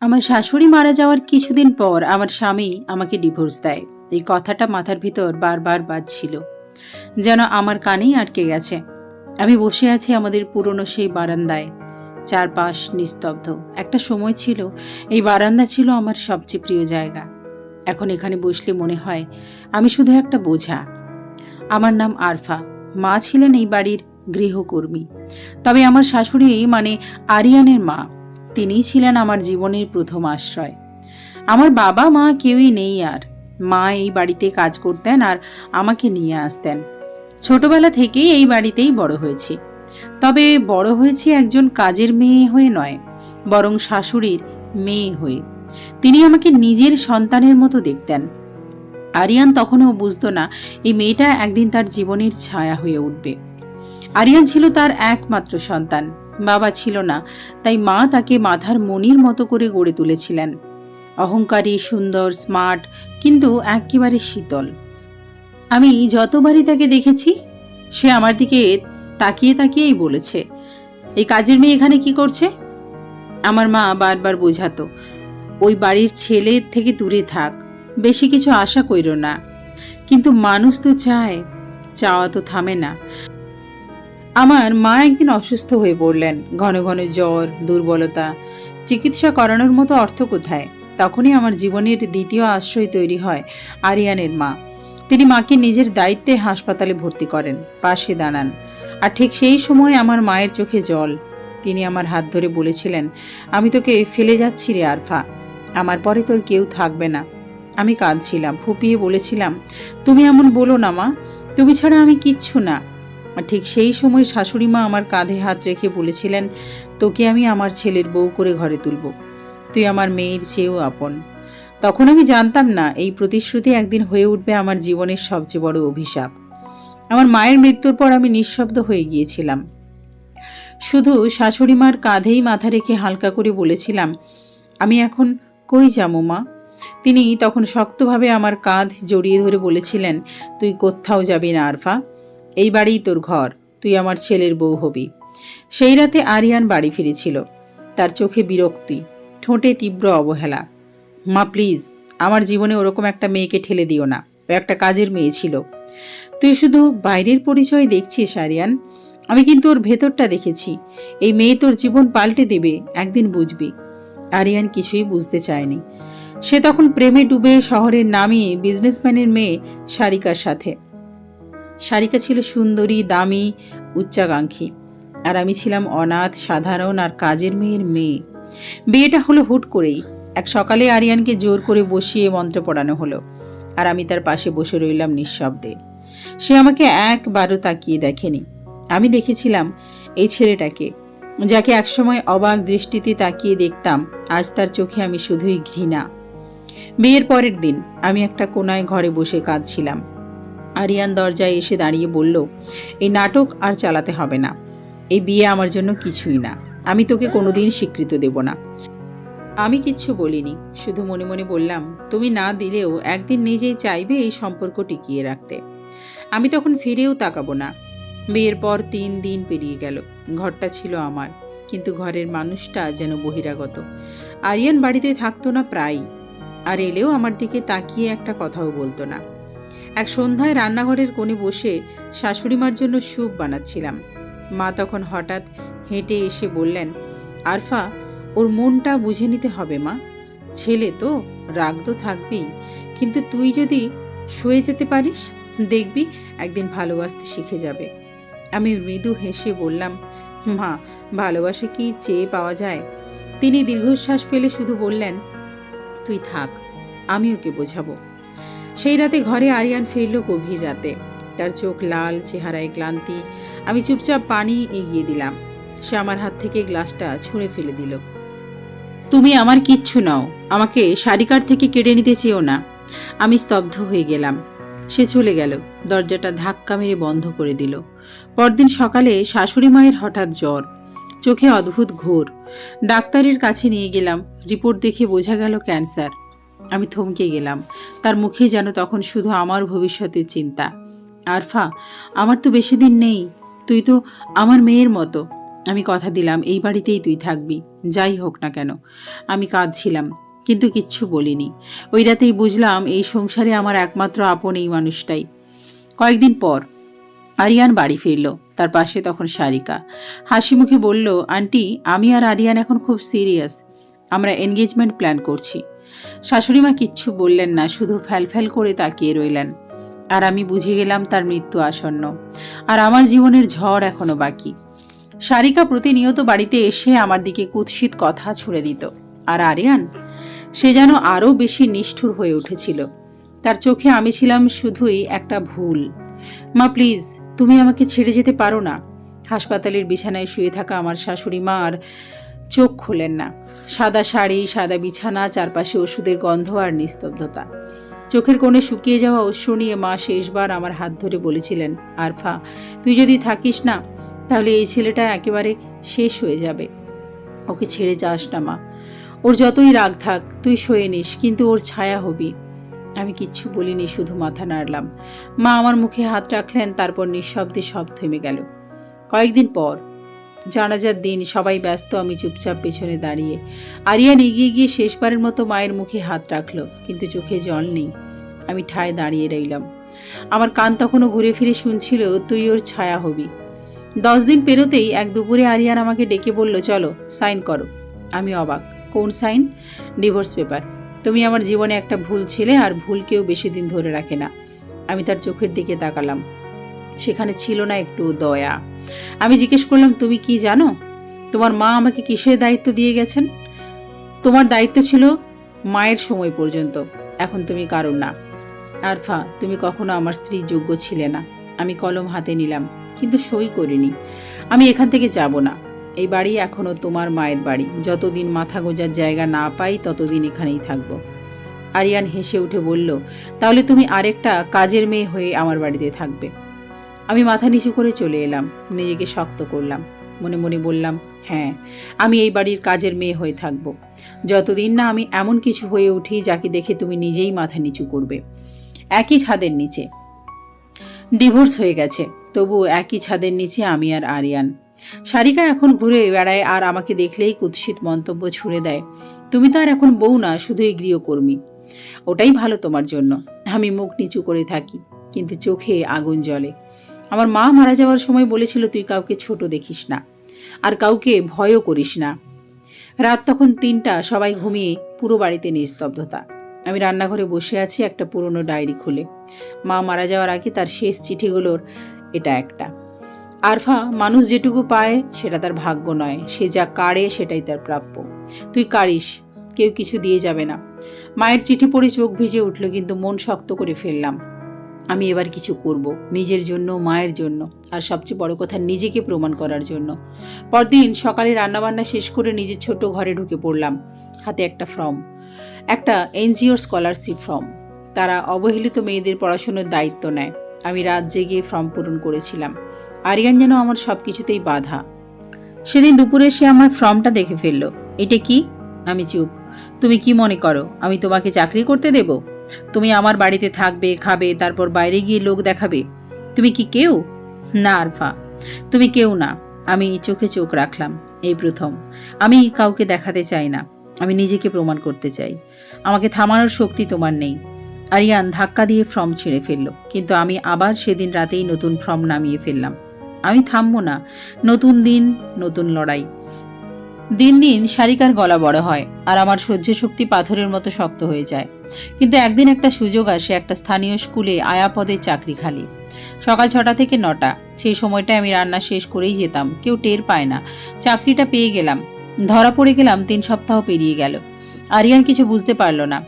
আমার শাশুড়ি মারা যাওয়ার কিছুদিন পর আমার স্বামী আমাকে ডিভোর্স দেয়। এই কথাটা মাথার ভিতর বারবার বাজছিল, যেন আমার কানেই আটকে গেছে। আমি বসে আছি আমাদের পুরনো সেই বারান্দায়, চারপাশ নিস্তব্ধ। একটা সময় ছিল এই বারান্দা ছিল আমার সবচেয়ে প্রিয় জায়গা। এখন এখানে বসলে মনে হয় আমি শুধু একটা বোঝা। আমার নাম আরফা। মা ছিলেন এই বাড়ির গৃহকর্মী, তবে আমার শাশুড়ি মানে আরিয়ানের মা, তিনিই ছিলেন আমার জীবনের প্রথম আশ্রয়। আমার বাবা মা কেউই নেই আর। মা এই বাড়িতে কাজ করতেন আর আমাকে নিয়ে আসতেন। ছোটবেলা থেকেই এই বাড়িতেই বড় হয়েছি। তবে বড় হয়েছি একজন কাজের মেয়ে হয়ে নয়, বরং শাশুড়ির মেয়ে হয়ে। তিনি আমাকে নিজের সন্তানের মতো দেখতেন। আরিয়ান তখনও বুঝতো না এই মেয়েটা একদিন তার জীবনের ছায়া হয়ে উঠবে। আরিয়ান ছিল তার একমাত্র সন্তান। বাবা ছিল না, তাই মা তাকে মাথার মণির মতো করে গড়ে তুলেছিলেন। অহংকারী, সুন্দর, স্মার্ট, কিন্তু একেবারে শীতল। আমি যতবারই তাকে দেখেছি, সে আমার দিকে তাকিয়ে তাকিয়েই বলেছে, এই কাজের মেয়ে এখানে কি করছে? আমার মা বারবার বোঝাতো, ওই বাড়ির ছেলের থেকে দূরে থাক, বেশি কিছু আশা কইরো না। কিন্তু মানুষ তো চায়, চাওয়া তো থামে না। আমার মা একদিন অসুস্থ হয়ে পড়লেন, ঘন ঘন জ্বর, দুর্বলতা। চিকিৎসা করানোর মতো অর্থ কোথায়? তখনই আমার জীবনের দ্বিতীয় আশ্রয় তৈরি হয় আরিয়ানের মা। তিনি মাকে নিজের দায়িত্বে হাসপাতালে ভর্তি করেন, পাশে দাঁড়ান। আর ঠিক সেই সময় আমার মায়ের চোখে জল। তিনি আমার হাত ধরে বলেছিলেন, আমি তোকে ফেলে যাচ্ছি রে আরফা, আমার পরে তোর কেউ থাকবে না। আমি কাঁদছিলাম, ফুপিয়ে বলেছিলাম, তুমি এমন বলো না মা, তুমি ছাড়া আমি কিচ্ছু না। আর ঠিক সেই সময় শাশুড়ি মা আমার কাঁধে হাত রেখে বলেছিলেন, তোকে আমি আমার ছেলের বউ করে ঘরে তুলব, তুই আমার মেয়ের চেয়েও আপন। তখন আমি জানতাম না এই প্রতিশ্রুতি একদিন হয়ে উঠবে আমার জীবনের সবচেয়ে বড় অভিশাপ। আমার মায়ের মৃত্যুর পর আমি নিঃশব্দ হয়ে গিয়েছিলাম। শুধু শাশুড়ি মার কাঁধেই মাথা রেখে হালকা করে বলেছিলাম, আমি এখন কই যাবো মা? তিনি তখন শক্তভাবে আমার কাঁধ জড়িয়ে ধরে বলেছিলেন, তুই কোথাও যাবি না আরফা, এই বাড়িই তোর ঘর, তুই আমার ছেলের বউ হবি। সেই রাতে আরিয়ান বাড়ি ফিরেছিল, তার চোখে বিরক্তি, ঠোঁটে তীব্র অবহেলা। মা প্লিজ, আমার জীবনে ওরকম একটা মেয়েকে ঠেলে দিও না, ও একটা কাজের মেয়ে ছিল। তুই শুধু বাইরের পরিচয় দেখছিস আরিয়ান, আমি কিন্তু ওর ভেতরটা দেখেছি। এই মেয়ে তোর জীবন পাল্টে দেবে, একদিন বুঝবি। আরিয়ান কিছুই বুঝতে চায়নি। সে তখন প্রেমে ডুবে শহরের নামি বিজনেসম্যানের মেয়ে সারিকার সাথে। সারিকা ছিল সুন্দরী, দামি, উচ্চাকাঙ্ক্ষী, আর আমি ছিলাম অনাথ, সাধারণ আর কাজের মেয়ের মেয়ে। বিয়েটা হলো হুট করেই। এক সকালে আরিয়ানকে জোর করে বসিয়ে মন্ত্র পড়ানো হলো, আর আমি তার পাশে বসে রইলাম নিঃশব্দে। সে আমাকে একবারও তাকিয়ে দেখেনি। আমি দেখেছিলাম এই ছেলেটাকে, যাকে একসময় অবাক দৃষ্টিতে তাকিয়ে দেখতাম, আজ তার চোখে আমি শুধুই ঘৃণা। বিয়ের পরের দিন আমি একটা কোনায় ঘরে বসে কাঁদছিলাম। আরিয়ান দরজায় এসে দাঁড়িয়ে বলল, এই নাটক আর চালাতে হবে না, এই বিয়ে আমার জন্য কিছুই না, আমি তোকে কোনোদিন স্বীকৃতি দেব না। আমি কিচ্ছু বলিনি, শুধু মনে মনে বললাম, তুমি না দিলেও একদিন নিজেই চাইবে এই সম্পর্ক টিকিয়ে রাখতে। আমি তখন ফিরেও তাকাবো না। বিয়ের পর 3 দিন পেরিয়ে গেল। ঘরটা ছিল আমার, কিন্তু ঘরের মানুষটা যেন বহিরাগত। আরিয়ান বাড়িতে থাকতো না প্রায়ই, আর এলেও আমার দিকে তাকিয়ে একটা কথাও বলতো না। এক সন্ধ্যায় রান্নাঘরের কোণে বসে শাশুড়িমার জন্য স্যুপ বানাচ্ছিলাম। মা তখন হঠাৎ হেঁটে এসে বললেন, আরফা, ওর মনটা বুঝে নিতে হবে মা, ছেলে তো, রাগ তো থাকবেই, কিন্তু তুই যদি শুয়ে যেতে পারিস, দেখবি একদিন ভালোবাসতে শিখে যাবে। আমি মৃদু হেসে বললাম, মা, ভালোবাসা কি চেয়ে পাওয়া যায়? তিনি দীর্ঘশ্বাস ফেলে শুধু বললেন, তুই থাক, আমি ওকে বোঝাবো। সেই রাতে ঘরে আরিয়ান ফিরল গভীর রাতে, তার চোখ লাল, চেহারায় ক্লান্তি। আমি চুপচাপ পানি এগিয়ে দিলাম। সে আমার হাত থেকে গ্লাসটা ছুঁড়ে ফেলে দিল। তুমি আমার কিচ্ছু নাও, আমাকে সারিকার থেকে কেড়ে নিতে চেও না। আমি স্তব্ধ হয়ে গেলাম। সে চলে গেল, দরজাটা ধাক্কা মেরে বন্ধ করে দিল। পরদিন সকালে শাশুড়ি মায়ের হঠাৎ জ্বর, চোখে অদ্ভুত ঘোর। ডাক্তারের কাছে নিয়ে গেলাম, রিপোর্ট দেখে বোঝা গেল ক্যান্সার। আমি থমকে গেলাম, তার মুখে যেন তখন শুধু আমার ভবিষ্যতের চিন্তা। আরফা, আমার তো বেশি দিন নেই, তুই তো আমার মেয়ের মতো, আমি কথা দিলাম এই বাড়িতেই তুই থাকবি। যাই হোক না কেন। আমি কাঁদছিলাম, কিন্তু কিচ্ছু বলিনি। ওই রাতেই বুঝলাম এই সংসারে আমার একমাত্র আপন এই মানুষটাই। কয়েকদিন পর আরিয়ান বাড়ি ফিরল। তার পাশে তখন সারিকা হাসি মুখে বলল, আন্টি, আমি আর আরিয়ান এখন খুব সিরিয়াস। আমরা এনগেজমেন্ট প্ল্যান করছি। শাশুড়িমা কিচ্ছু বললেন না, শুধু ফ্যালফ্যাল করে তাকিয়ে রইলেন। আর আমি বুঝে গেলাম তার মৃত্যু আসন্ন, আর আমার জীবনের ঝড় এখনো বাকি। সারিকা প্রতিনিয়ত বাড়িতে এসে আমার দিকে কুৎসিত কথা ছুড়ে দিত। আর আরিয়ান, সে যেন আরও বেশি নিষ্ঠুর হয়ে উঠেছিল। তার চোখে আমি ছিলাম শুধুই একটা ভুল। মা প্লিজ, তুমি আমাকে ছেড়ে যেতে পারো না। হাসপাতালের বিছানায় শুয়ে থাকা আমার শাশুড়ি মা আর চোখ খোলেন না। সাদা শাড়ি, সাদা বিছানা, চারপাশে ওষুধের গন্ধ আর নিস্তব্ধতা। চোখের কোণে শুকিয়ে যাওয়া অশ্রু নিয়ে মা শেষবার আমার হাত ধরে বলেছিলেন, আরফা, তুই যদি থাকিস না তাহলে এই ছেলেটা একেবারে শেষ হয়ে যাবে। ওকে ছেড়ে যাস না মা। ওর যতই রাগ থাক তুই সয়ে নিস, কিন্তু ওর ছায়া হবি। আমি কিচ্ছু বলিনি, শুধু মাথা নাড়লাম। মা আমার মুখে হাত রাখলেন, তারপর নিঃশব্দে সব থেমে গেল। কয়েকদিন পর জানাজার দিন, সবাই ব্যস্ত, আমি চুপচাপ পেছনে দাঁড়িয়ে। আরিয়ান এগিয়ে গিয়ে শেষবারের মতো মায়ের মুখে হাত রাখলো, কিন্তু চোখে জল নেই। আমি ঠায় দাঁড়িয়ে রইলাম। আমার কান তখনও ঘুরে ফিরে শুনছিল, তুই ওর ছায়া হবি। 10 দিন পেরোতেই এক দুপুরে আরিয়ান আমাকে ডেকে বলল, চলো সাইন করো। আমি অবাক। কোন সাইন? Divorce paper. তুমি আমার জীবনে একটা ভুল ছিলে, আর ভুল কেউ বেশি দিন ধরে রাখে না। আমি তার চোখের দিকে তাকালাম। সেখানে ছিল না একটু দয়া। আমি জিজ্ঞেস করলাম, তুমি কি জানো তোমার মা আমাকে কিসের দায়িত্ব দিয়ে গেছেন? তোমার দায়িত্ব ছিল মায়ের সময় পর্যন্ত, এখন তুমি কারণ না। আরফা, তুমি কখনো আমার স্ত্রীর যোগ্য ছিলে না। আমি কলম হাতে নিলাম, কিন্তু সই করিনি। আমি এখান থেকে যাব না। এই বাড়ি এখনো তোমার মায়ের বাড়ি। যতদিন মাথা গোঁজার জায়গা না পাই ততদিন এখানেই থাকবো। আরিয়ান হেসে উঠে বলল, তাহলে তুমি আরেকটা কাজের মেয়ে হয়ে আমার বাড়িতে থাকবে। আমি মাথা নিচু করে চলে এলাম। নিজেকে শক্ত করলাম। মনে মনে বললাম, হ্যাঁ, আমি এই বাড়ির কাজের মেয়ে হয়ে থাকব, যতদিন না আমি এমন কিছু হয়ে উঠি যাকে দেখে তুমি নিজেই মাথা নিচু করবে। একই ছাদের নিচে, ডিভোর্স হয়ে গেছে, তবু একই ছাদের নিচে আমি আর আরিয়ান। সারিকা এখন ঘুরে বেড়ায়, আর আমাকে দেখলেই কুৎসিত মন্তব্য ছুড়ে দেয়, তুমি তো আর এখন বউ না, শুধুই গৃহকর্মী। ওটাই ভালো তোমার জন্য। আমি মুখ নিচু করে থাকি, কিন্তু চোখে আগুন জ্বলে। আমার মা মারা যাওয়ার সময় বলেছিল, তুই কাউকে ছোট দেখিস না, আর কাউকে ভয়ও করিস না। রাত তখন 3টা, সবাই ঘুমিয়ে, পুরো বাড়িতে নিস্তব্ধতা। আমি রান্নাঘরে বসে আছি, একটা পুরনো ডায়েরি খুলে। মা মারা যাওয়ার আগে তার শেষ চিঠিগুলোর এটা একটা। আরফা, মানুষ যেটুকু পায় সেটা তার ভাগ্য নয়, সে যা কাড়ে সেটাই তার প্রাপ্য। তুই কাড়িস, কেউ কিছু দিয়ে যাবে না। মায়ের চিঠি পড়ে চোখ ভিজে উঠল, কিন্তু মন শক্ত করে ফেললাম। আমি এবার কিছু করব, নিজের জন্য, মায়ের জন্য, আর সবচেয়ে বড় কথা নিজেকে প্রমাণ করার জন্য। পরদিন সকালে রান্নাবান্না শেষ করে নিজের ছোট ঘরে ঢুকে পড়লাম। হাতে একটা ফর্ম, একটা এনজিওর স্কলারশিপ ফর্ম। তারা অবহেলিত মেয়েদের পড়াশোনার দায়িত্ব নেয়। আমি রাত জেগে ফর্ম পূরণ করেছিলাম। আরিয়ান যেন আমার সবকিছুতেই বাধা। সেদিন দুপুরে সে আমার ফর্মটা দেখে ফেলল। এটা কি? আমি চুপ। তুমি কি মনে করো আমি তোমাকে চাকরি করতে দেব? তুমি আমার বাড়িতে থাকবে, খাবে, তারপর বাইরে গিয়ে লোক দেখাবে? তুমি কি কেউ? না আরফা, তুমি কেউ না। আমি চোখে চোখ রাখলাম। এই প্রথম। আমি কাউকে দেখাতে চাই না, আমি নিজেকে প্রমাণ করতে চাই। আমাকে থামানোর শক্তি তোমার নেই। আরিয়ান ধাক্কা দিয়ে ফর্ম ছেড়ে ফেলল, কিন্তু আমি আবার সেদিন রাতেই নতুন ফর্ম নামিয়ে ফেললাম। আমি থামবো না। নতুন দিন, নতুন লড়াই। দিন দিন সারিকার গলা বড় হয়, আর আমার সহ্য শক্তি পাথরের মতো শক্ত হয়ে যায়। কিন্তু একদিন একটা সুযোগ আসে, একটা স্থানীয় স্কুলে আয়া পদে চাকরি খালি। সকাল 6টা থেকে 9টা। সেই সময়টায় আমি রান্না শেষ করেই যেতাম, কেউ টের পায় না। চাকরিটা পেয়ে গেলাম, ধরা পড়ে গেলাম। 3 সপ্তাহ পেরিয়ে গেল। আরিয়ান কিছু বুঝতে পারল না,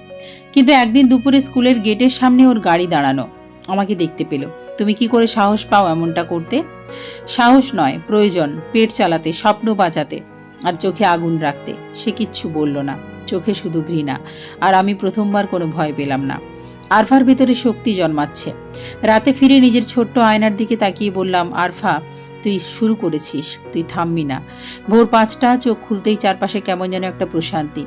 কিন্তু একদিন দুপুরে স্কুলের গেটের সামনে ওর গাড়ি দাঁড়ানো। আমাকে দেখতে পেল। তুমি কি করে সাহস পাও এমনটা করতে? সাহস নয়, প্রয়োজন, পেট চালাতে, স্বপ্ন বাঁচাতে, আর চোখে আগুন রাখতে। সে কিচ্ছু বলল না, চোখে শুধু ঘৃণা। আর আমি প্রথমবার কোনো ভয় পেলাম না। আরফার ভেতরে শক্তি জন্মাচ্ছে। রাতে ফিরে নিজের ছোট্ট আয়নার দিকে তাকিয়ে বললাম, আরফা, তুই শুরু করেছিস, তুই থামবি না। ভোর 5টা, চোখ খুলতেই চারপাশে কেমন যেন একটা প্রশান্তি।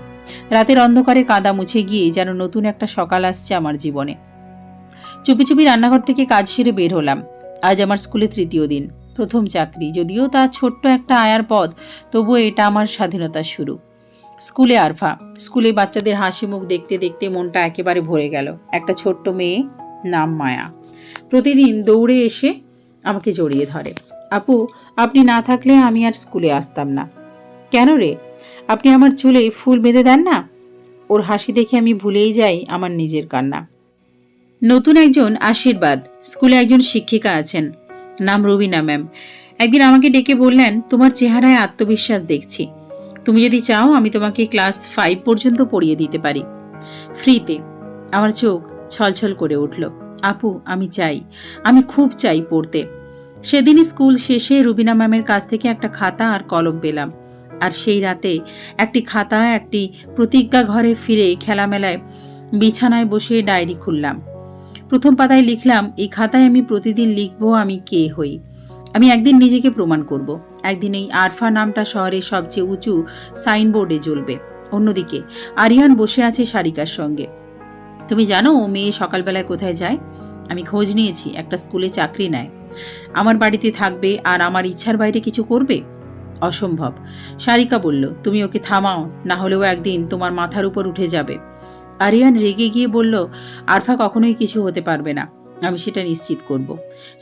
রাতের অন্ধকারে কাদা মুছে গিয়ে যেন নতুন একটা সকাল আসছে আমার জীবনে। চুপি চুপি রান্নাঘর থেকে কাজ সেরে বের হলাম। আজ আমার স্কুলে 3য় দিন। প্রথম চাকরি, যদিও তা ছোট্ট একটা আয়ার পদ, তবুও এটা আমার স্বাধীনতার শুরু। স্কুলে আরফা। স্কুলে বাচ্চাদের হাসি মুখ দেখতে দেখতে মনটা একেবারে ভরে গেল। একটা ছোট্ট মেয়ে, নাম মায়া, প্রতিদিন দৌড়ে এসে আমাকে জড়িয়ে ধরে। আপু, আপনি না থাকলে আমি আর স্কুলে আসতাম না। কেন রে? আপনি আমার চুলে ফুল বেঁধে দেন না? ওর হাসি দেখে আমি ভুলেই যাই আমার নিজের কান্না। নতুন একজন আশীর্বাদ। স্কুলে একজন শিক্ষিকা আছেন, নাম রুবিনা ম্যাম। একদিন আমাকে ডেকে বললেন, তোমার চেহারায় আত্মবিশ্বাস দেখছি, তুমি যদি চাও আমি তোমাকে ক্লাস 5 পর্যন্ত পড়িয়ে দিতে পারি, ফ্রিতে। আমার চোখ ছলছল করে উঠল। আপু, আমি চাই, আমি খুব চাই পড়তে। সেদিনই স্কুল শেষে রুবিনা ম্যামের কাছ থেকে একটা খাতা আর কলম পেলাম। আর সেই রাতে একটি খাতা, একটি প্রতিজ্ঞা ঘরে ফিরে খেলামেলায় বিছানায় বসে ডায়েরি খুললাম। প্রথম পাতায় লিখলাম, এই খাতায় আমি প্রতিদিন লিখবো আমি কে হই। আমি একদিন নিজেকে প্রমাণ করব। একদিন এই আরফা নামটা শহরের সবচেয়ে উঁচু সাইনবোর্ডে জ্বলবে। অন্যদিকে আরিয়ান বসে আছে সারিকার সঙ্গে। তুমি জানো ও মেয়ে সকালবেলায় কোথায় যায়? আমি খোঁজ নিয়েছি, একটা স্কুলে চাকরি নেয়। আমার বাড়িতে থাকবে আর আমার ইচ্ছার বাইরে কিছু করবে? অসম্ভব। সারিকা বলল, তুমি ওকে থামাও, না হলেও একদিন তোমার মাথার উপর উঠে যাবে। আরিয়ান রেগে গিয়ে বলল, আরফা কখনোই কিছু হতে পারবে না, আমি সেটা নিশ্চিত করব।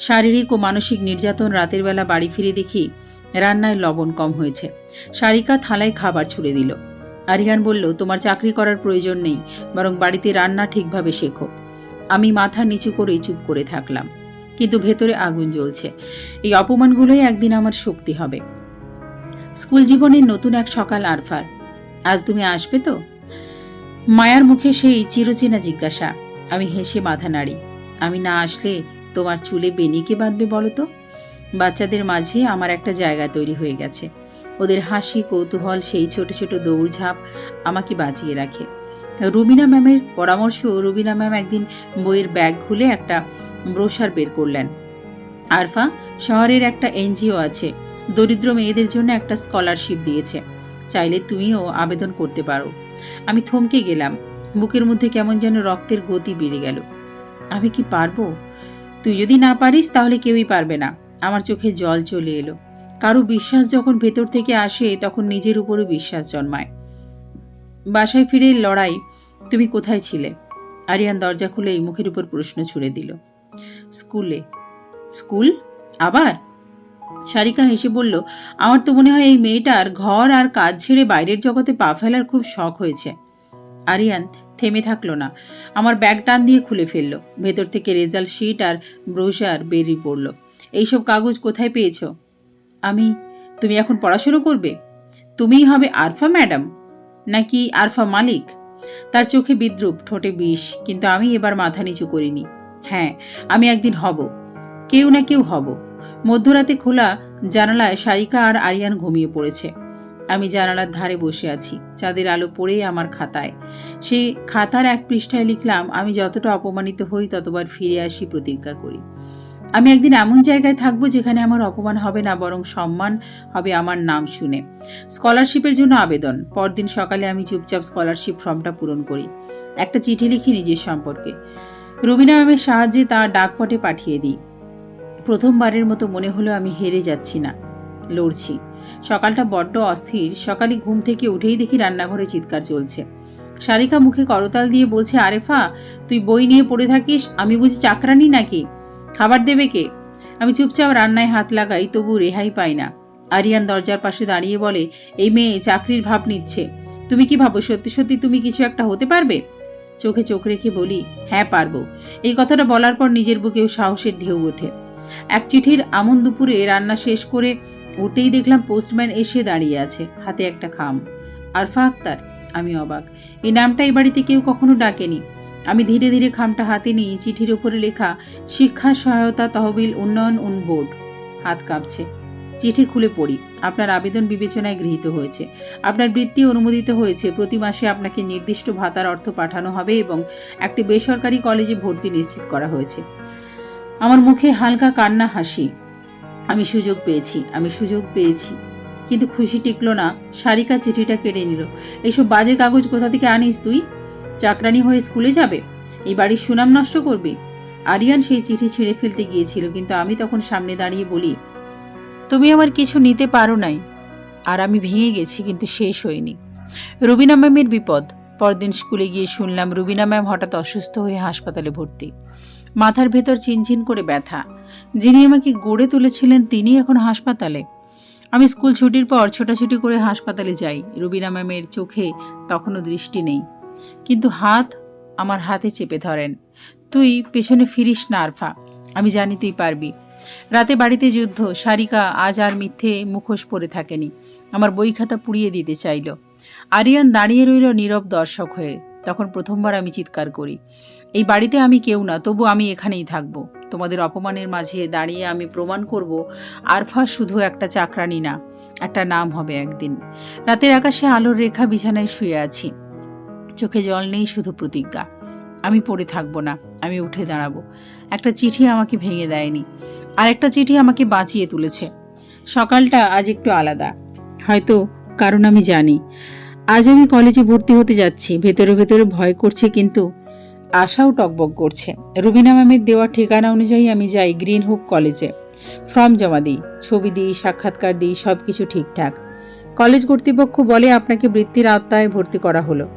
শারীরিক ও মানসিক নির্যাতন। রাতের বেলা বাড়ি ফিরে দেখি রান্নায় লবণ কম হয়েছে। সারিকা থালায় খাবার ছুড়ে দিল। আরিয়ান বলল, তোমার চাকরি করার প্রয়োজন নেই, বরং বাড়িতে রান্না ঠিকভাবে শেখো। আমি মাথা নিচু করে চুপ করে থাকলাম, কিন্তু ভেতরে আগুন জ্বলছে। এই অপমানগুলোই একদিন আমার শক্তি হবে। স্কুল জীবনের নতুন এক সকাল আরফার। আজ তুমি আসবে তো? মায়ার মুখে সেই চিরচেনা জিজ্ঞাসা। আমি হেসে মাথা নাড়ি। আমি না আসলে তোমার চুলে বেনি কে বাঁধবে বলো তো? বাচ্চাদের মাঝে আমার একটা জায়গা তৈরি হয়ে গেছে। ওদের হাসি, কৌতূহল, সেই ছোট ছোট দৌড়ঝাঁপ আমাকে বাঁচিয়ে রাখে। রুবিনা ম্যামের পরামর্শ, রুবিনা ম্যাম একদিন বইয়ের ব্যাগ খুলে একটা ব্রোশার বের করলেন। আরফা, শহরের একটা এনজিও আছে, দরিদ্র মেয়েদের জন্য একটা স্কলারশিপ দিয়েছে, চাইলে তুমিও আবেদন করতে পারো। আমি থমকে গেলাম। বুকের মধ্যে কেমন যেন রক্তের গতি বেড়ে গেল। আমি কি পারবো? তুই যদি না পারিস তাহলে কেউই পারবে না। আমার চোখে জল চলে এলো। কারো বিশ্বাস যখন ভেতর থেকে আসে তখন নিজের উপরও বিশ্বাস জন্মায়। বাসায় ফিরে লড়াই। তুমি কোথায় ছিলে? আরিয়ান দরজা খুলেই মুখের উপর প্রশ্ন ছুড়ে দিল। স্কুলে। স্কুল আবার? সারিকা হেসে বলল, আমার তো মনে হয় এই মেয়েটার ঘর আর কাজ ছেড়ে বাইরের জগতে পা ফেলার খুব শখ হয়েছে। আরিয়ান থেমে থাকলো না, আমার ব্যাগ টান দিয়ে খুলে ফেললো। ভেতর থেকে রেজাল্ট শিট আর ব্রোশার বেরিয়ে পড়ল। এইসব কাগজ কোথায় পেয়েছ? তুমি এখন পড়াশুনো করবে? তুমিই হবে আরফা ম্যাডাম নাকি আরফা মালিক? তার চোখে বিদ্রুপ, ঠোঁটে বিষ, কিন্তু আমি এবার মাথা নিচু করিনি। হ্যাঁ, আমি একদিন হব, কেউ না কেউ হব। মধ্যরাতে খোলা জানালায় সারিকা আর আরিয়ান ঘুমিয়ে পড়েছে। আমি জানালার ধারে বসে আছি, চাঁদের আলো পড়ে আমার খাতায়। সেই খাতার এক পৃষ্ঠায় লিখলাম, আমি যতটা অপমানিত হই ততবার ফিরে আসি, প্রতিজ্ঞা করি। আমি একদিন এমন জায়গায় থাকবো যেখানে আমার অপমান হবে না, বরং সম্মান হবে আমার নাম শুনে। স্কলারশিপের জন্য আবেদন। পরদিন সকালে আমি চুপচাপ স্কলারশিপ ফর্মটা পূরণ করি। একটা চিঠি লিখি নিজের সম্পর্কে। রুবিনা ম্যামের সাহায্যে তা ডাকপটে পাঠিয়ে দিই। প্রথমবারের মতো মনে হলো আমি হেরে যাচ্ছি না, লড়ছি। সকালটা বড্ড অস্থির। সকালে ঘুম থেকে উঠেই দেখি রান্নাঘরে চিৎকার চলছে। সারিকা মুখে করতাল দিয়ে বলছে, আরেফা, তুই বই নিয়ে পড়ে থাকিস, আমি বুঝি চাকরানি নাকি? খাবার দেবে কে? আমি চুপচাপ রান্নায় হাত লাগাই, তবু রেহাই পাই না। আরিয়ান দরজার পাশে দাঁড়িয়ে বলে, এই মেয়ে চাকরির ভাব নিচ্ছে। তুমি কি ভাবো সত্যি সত্যি তুমি কিছু একটা হতে পারবে? চোখে চোখ রেখে বলি, হ্যাঁ পারবো। এই কথাটা বলার পর নিজের বুকেও সাহসের ঢেউ ওঠে। এক চিঠির আমন দুপুরে রান্না শেষ করে উঠতেই দেখলাম পোস্টম্যান এসে দাঁড়িয়ে আছে, হাতে একটা খাম। আরফা আক্তার। আমি অবাক। এই নামটা এই বাড়িতে কেউ কখনো ডাকেনি। আমি ধীরে ধীরে খামটা হাতে নিয়ে চিঠির উপরে লেখা, শিক্ষা সহায়তা তহবিল উন্নয়ন বোর্ড। হাত কাঁপছে। চিঠি খুলে পড়ি, আপনার আবেদন বিবেচনায় গৃহীত হয়েছে, আপনার বৃত্তি অনুমোদিত হয়েছে, প্রতি মাসে আপনাকে নির্দিষ্ট ভাতার অর্থ পাঠানো হবে এবং একটি বেসরকারি কলেজে ভর্তি নিশ্চিত করা হয়েছে। আমার মুখে হালকা কান্না হাসি। আমি সুযোগ পেয়েছি। কিন্তু খুশি টিকলো না। সারিকা চিঠিটা কেড়ে নিল। এইসব বাজে কাগজ কোথা থেকে আনিস তুই? চাকরানি হয়ে স্কুলে যাবে? এই বাড়ির সুনাম নষ্ট করবি? আরিয়ান সেই চিঠি ছিঁড়ে ফেলতে গিয়েছিল, কিন্তু আমি তখন সামনে দাঁড়িয়ে বলি, তুমি আমার কিছু নিতে পারো নাই, আর আমি ভেঙে গেছি, কিন্তু শেষ হয়নি। রুবিনা ম্যামের বিপদ। পরদিন স্কুলে গিয়ে শুনলাম রুবিনা ম্যাম হঠাৎ অসুস্থ হয়ে হাসপাতালে ভর্তি। মাথার ভেতর চিনচিন করে ব্যথা। যিনি আমাকে গড়ে তুলেছিলেন তিনি এখন হাসপাতালে। আমি স্কুল ছুটির পর ছোটাছুটি করে হাসপাতালে যাই। রুবিনা ম্যামের চোখে তখনও দৃষ্টি নেই, কিন্তু হাত আমার হাতে চেপে ধরেন। তুই পেছনে ফিরিস না আরফা, আমি জানি তুই পারবি। রাতে বাড়িতে যুদ্ধ। সারিকা আজ আর মিথ্যে মুখোশ পরে থাকেনি, আমার বই খাতা পুড়িয়ে দিতে চাইল। আরিয়ান দাঁড়িয়ে রইল নীরব দর্শক হয়ে। তখন প্রথমবার আমি চিৎকার করি, এই বাড়িতে আমি কেউ না, তবু আমি এখানেই থাকব। তোমাদের অপমানের মাঝে দাঁড়িয়ে আমি প্রমাণ করব আরফা শুধু একটা চাকরানি না, একটা নাম হবে একদিন। রাতের আকাশে আলোর রেখা, বিছানায় শুয়ে আছি, চোখে জল নেই, শুধু প্রতিজ্ঞা। আমি পড়ে থাকবো না, আমি উঠে দাঁড়াবো। একটা চিঠি আমাকে ভেঙে দেয়নি, আর একটা চিঠি আমাকে বাঁচিয়ে তুলেছে। সকালটা আজ একটু আলাদা, হয়তো কারণ আমি জানি আজ আমি কলেজে ভর্তি হতে যাচ্ছি। ভেতরে ভেতরে ভয় করছে, কিন্তু আশাও টকবক করছে। রুবিনা ম্যামের দেওয়া ঠিকানা অনুযায়ী আমি যাই গ্রিন হোপ কলেজে। ফর্ম জমা দিই, ছবি দিই, সাক্ষাৎকার দিই, সব কিছু ঠিকঠাক। কলেজ কর্তৃপক্ষ বলে আপনাকে বৃত্তির আওতায় ভর্তি করা হলো।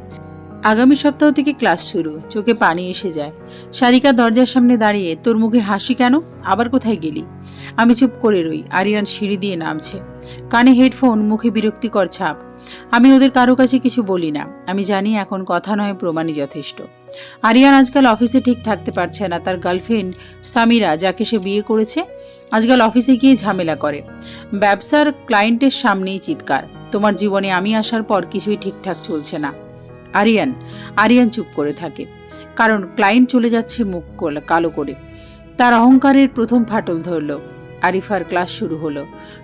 আগামী সপ্তাহ থেকে ক্লাস শুরু। চোখে পানি এসে যায়। সারিকা দরজার সামনে দাঁড়িয়ে, তোর মুখে হাসি কেন, আবার কোথায় গেলি? আমি চুপ করে রই। আরিয়ান সিঁড়ি দিয়ে নামছে, কানে হেডফোন, মুখে বিরক্তিকর ছাপ। আমি ওদের কারো কাছে কিছু বলি না, আমি জানি এখন কথা নয়, প্রমাণই যথেষ্ট। আরিয়ান আজকাল অফিসে ঠিক থাকতে পারছে না। তার গার্লফ্রেন্ড সামিরা, যাকে সে বিয়ে করেছে, আজকাল অফিসে গিয়ে ঝামেলা করে। ব্যবসার ক্লায়েন্টের সামনেই চিৎকার, তোমার জীবনে আমি আসার পর কিছুই ঠিকঠাক চলছে না। আরিয়ান চুপ করে থাকে, কারণ ক্লায়েন্ট চলে যাচ্ছে মুখ কালো করে। তার অহংকারের প্রথম ফাটল ধরল। আরিফার ক্লাস শুরু হলো।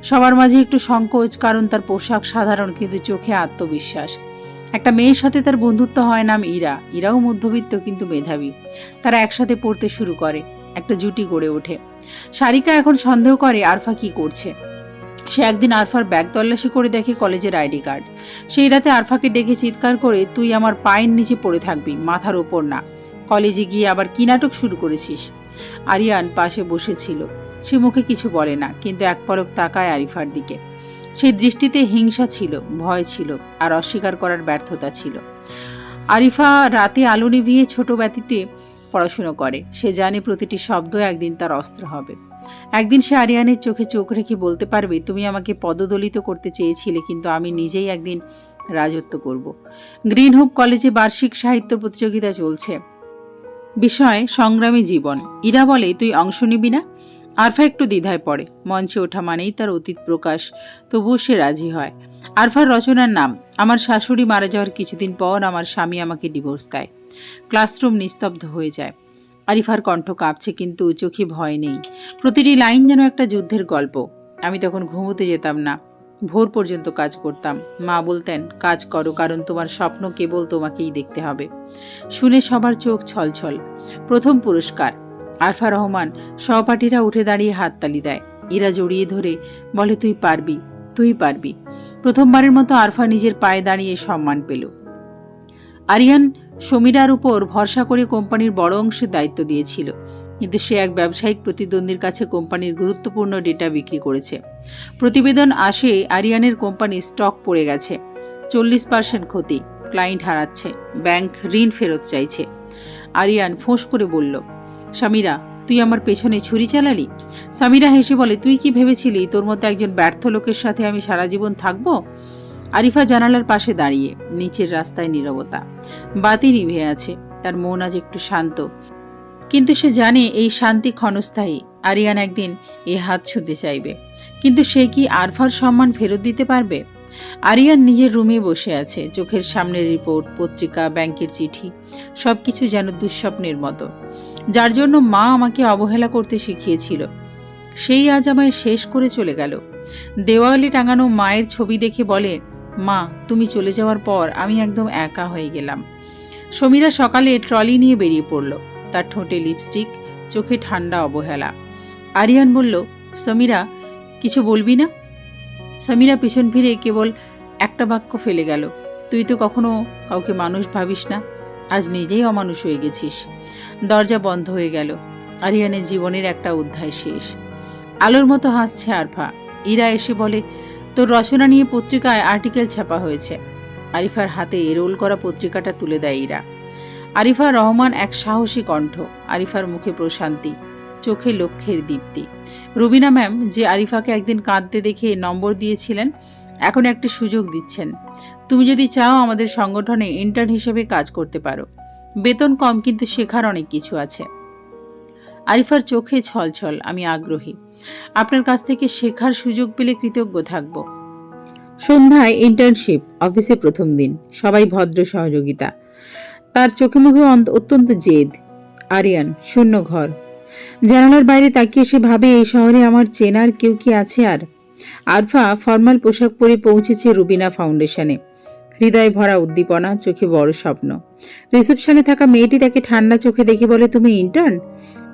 সবার মাঝে একটু সংকোচ, কারণ তার পোশাক সাধারণ, কিন্তু চোখে আত্মবিশ্বাস। একটা মেয়ের সাথে তার বন্ধুত্ব হয়, নাম ইরাও মধ্যবিত্ত কিন্তু মেধাবী। তারা একসাথে পড়তে শুরু করে, একটা জুটি গড়ে ওঠে। সারিকা এখন সন্দেহ করে আরফা কি করছে। সে একদিন আরফার ব্যাগ তল্লাশি করে দেখে কলেজের আইডি কার্ড। সেই রাতে আরফাকে ডেকে চিৎকার করে, তুই আমার পায়ের নিচে পড়ে থাকবি, মাথার ওপর না। কলেজে গিয়ে আবার কি নাটক শুরু করেছিস? আরিয়ান পাশে বসেছিল, সে মুখে কিছু বলে না, কিন্তু এক পলক তাকায় আরিফার দিকে। সেই দৃষ্টিতে হিংসা ছিল, ভয় ছিল, আর অস্বীকার করার ব্যর্থতা ছিল। আরিফা রাতে আলো নিভিয়ে ছোট ব্যতীতে পড়াশুনো করে। সে জানে প্রতিটি শব্দ একদিন তার অস্ত্র হবে। একদিন সে আরিয়ানের চোখে চোখ রেখে বলতে পারবে, তুমি আমাকে পদদলিত করতে চেয়েছিলে, কিন্তু আমি নিজেই একদিন রাজত্ব করব। গ্রিন হোপ কলেজে বার্ষিক সাহিত্য প্রতিযোগিতা চলছে, বিষয় সংগ্রামী জীবন। ইরা বলে, তুই অংশ নিবি না? আরফা একটু দ্বিধায় পড়ে। মঞ্চে ওঠা মানেই তার অতীত প্রকাশ, তবুও সে রাজি হয়। আরফার রচনার নাম, আমার শাশুড়ি মারা যাওয়ার কিছুদিন পর আমার স্বামী আমাকে ডিভোর্স দেয়। ক্লাসরুম নিস্তব্ধ হয়ে যায়। আরিফার কণ্ঠ কাঁপছে, কিন্তু চোখে ভয় নেই। প্রতিটি লাইন যেন একটা যুদ্ধের গল্প। আমি তখন ঘুমোতে যেতাম না, ভোর পর্যন্ত কাজ করতাম। মা বলতেন, কাজ করো, কারণ তোমার স্বপ্ন কেবল তোমাকেই দেখতে হবে। শুনে সবার চোখ ছলছল। প্রথম পুরস্কার। আরফা রহমান। সহপাঠীরা উঠে দাঁড়িয়ে হাততালি দেয়। ইরা জড়িয়ে ধরে বলে, তুই পারবি, তুই পারবি। প্রথমবারের মতো আরফা নিজের পায়ে দাঁড়িয়ে সম্মান পেল। আরিয়ান সমীরার উপর ভরসা করে কোম্পানির বড় অংশের দায়িত্ব দিয়েছিল, কিন্তু সে এক ব্যবসায়িক প্রতিদ্বন্দ্বীর কাছে কোম্পানির গুরুত্বপূর্ণ ডেটা বিক্রি করেছে। প্রতিবেদন আসে, আরিয়ানের কোম্পানির স্টক পড়ে গেছে, 40% ক্ষতি, ক্লায়েন্ট হারাচ্ছে, ব্যাংক ঋণ ফেরত চাইছে। আরিয়ান ফোঁস করে বলল, সামিরা, তুই আমার পেছনে ছুরি চালালি? সামিরা হেসে বলে, তুই কি ভেবেছিলি তোর মতো একজন ব্যর্থ লোকের সাথে আমি সারা জীবন থাকবো? আরিফা জানালার পাশে দাঁড়িয়ে। নিচের রাস্তায় নীরবতা, বাতি নিভে আছে। তার মন আজ একটু শান্ত, কিন্তু সে জানে এই শান্তি ক্ষণস্থায়ী। আরিয়ান একদিন এ হাত ছুঁতে চাইবে, কিন্তু সে কি আরফার সম্মান ফেরত দিতে পারবে? আরিয়ান নিজের রুমে বসে আছে, চোখের সামনের রিপোর্ট, পত্রিকা, ব্যাংকের চিঠি, সবকিছু যেন দুঃস্বপ্নের মতো। যার জন্য মা আমাকে অবহেলা করতে শিখিয়েছিল, সেই আজ আমায় শেষ করে চলে গেল। দেওয়ালে টাঙানো মায়ের ছবি দেখে বলে, মা, তুমি চলে যাওয়ার পর আমি একদম একা হয়ে গেলাম। সমীরা সকালে ট্রলি নিয়ে বেরিয়ে পড়ল, তার ঠোঁটে লিপস্টিক, চোখে ঠান্ডা অবহেলা। আরিয়ান বলল, সমীরা, কিছু বলবি না? সমীরা পিছন ফিরে কেবল একটা বাক্য ফেলে গেল, তুই তো কখনো কাউকে মানুষ ভাবিস না, আজ নিজেই অমানুষ হয়ে গেছিস। দরজা বন্ধ হয়ে গেল। আরিয়ানের জীবনের একটা অধ্যায় শেষ। আলোর মতো হাসছে আরফা। ইরা এসে বলে, তোর রচনা নিয়ে পত্রিকায় আর্টিকেল ছাপা হয়েছে। আরিফার হাতে রোল করা পত্রিকাটা তুলে দেয় ইরা। আরিফা রহমান এক সাহসী কণ্ঠ, আরিফার মুখে প্রশান্তি, চোখে লক্ষ্যের দীপ্তি। রুবিনা ম্যাম যে আরিফাকে একদিন কাঁদতে দেখে নম্বর দিয়েছিলেন, এখন একটা সুযোগ দিচ্ছেন। তুমি যদি চাও আমাদের সংগঠনে ইন্টার্ন হিসেবে কাজ করতে পারো। বেতন কম, কিন্তু শেখার অনেক কিছু আছে। আরিফার চোখে ছলছল। আমি আগ্রহী। আপনার কাছ থেকে শেখার সুযোগ পেলে কৃতজ্ঞ থাকব। সন্ধ্যায় ইন্টার্নশিপ, অফিসে প্রথম দিন, সবাই ভদ্র সহযোগিতা। তার চোখে মুখে অত্যন্ত জেদ। আরিয়ান, শূন্য ঘর। জানালার বাইরে তাকিয়ে সে ভাবে, এই শহরে আমার চেনার কেউ কি আছে আর? আরফা ফর্মাল পোশাক পরে পৌঁছেছে রুবিনা ফাউন্ডেশনে। হৃদয়ে ভরা উদ্দীপনা, চোখে বড় স্বপ্ন। রিসেপশনে থাকা মেয়েটি তাকে ঠান্ডা চোখে দেখে বলে, তুমি ইন্টার্ন?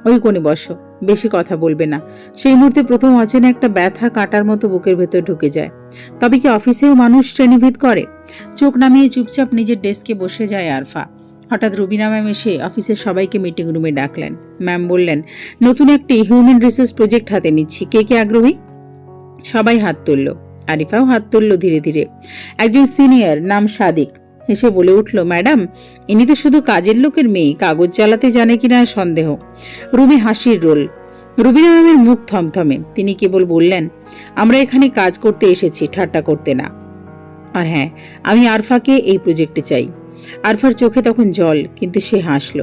ওই কোণে বসো, বেশি কথা বলবে না। সেই মুহূর্তে প্রথম অচেনা একটা ব্যথা কাটার মতো বুকের ভেতর ঢুকে যায়। তবে কি অফিসেও মানুষ শ্রেণীভেদ করে? চোখ নামিয়ে চুপচাপ নিজের ডেস্কে বসে যায় আরফা। হঠাৎ রুবিনা ম্যাম এসে অফিসের সবাইকে মিটিং রুমে ডাকলেন। ম্যাম বললেন, নতুন একটি হিউম্যান রিসোর্স প্রজেক্ট হাতে নিচ্ছি, কে কে আগ্রহী? সবাই হাত তুলল। আরিফাও হাত তুলল ধীরে ধীরে। একজন সিনিয়র, নাম সাদিক, হেসে বলে উঠল, ম্যাডাম, ইনি তো শুধু কাজের লোকের মেয়ে, কাগজ চালাতে জানে কিনা সন্দেহ। রুমি হাসির রোল। রুবিনা ম্যামের মুখ থমথমে। তিনি কেবল বললেন, আমরা এখানে কাজ করতে এসেছি, ঠাট্টা করতে না। আর হ্যাঁ, আমি আরফাকে এই প্রজেক্টে চাই। আরফার চোখে তখন জল, কিন্তু সে হাসল।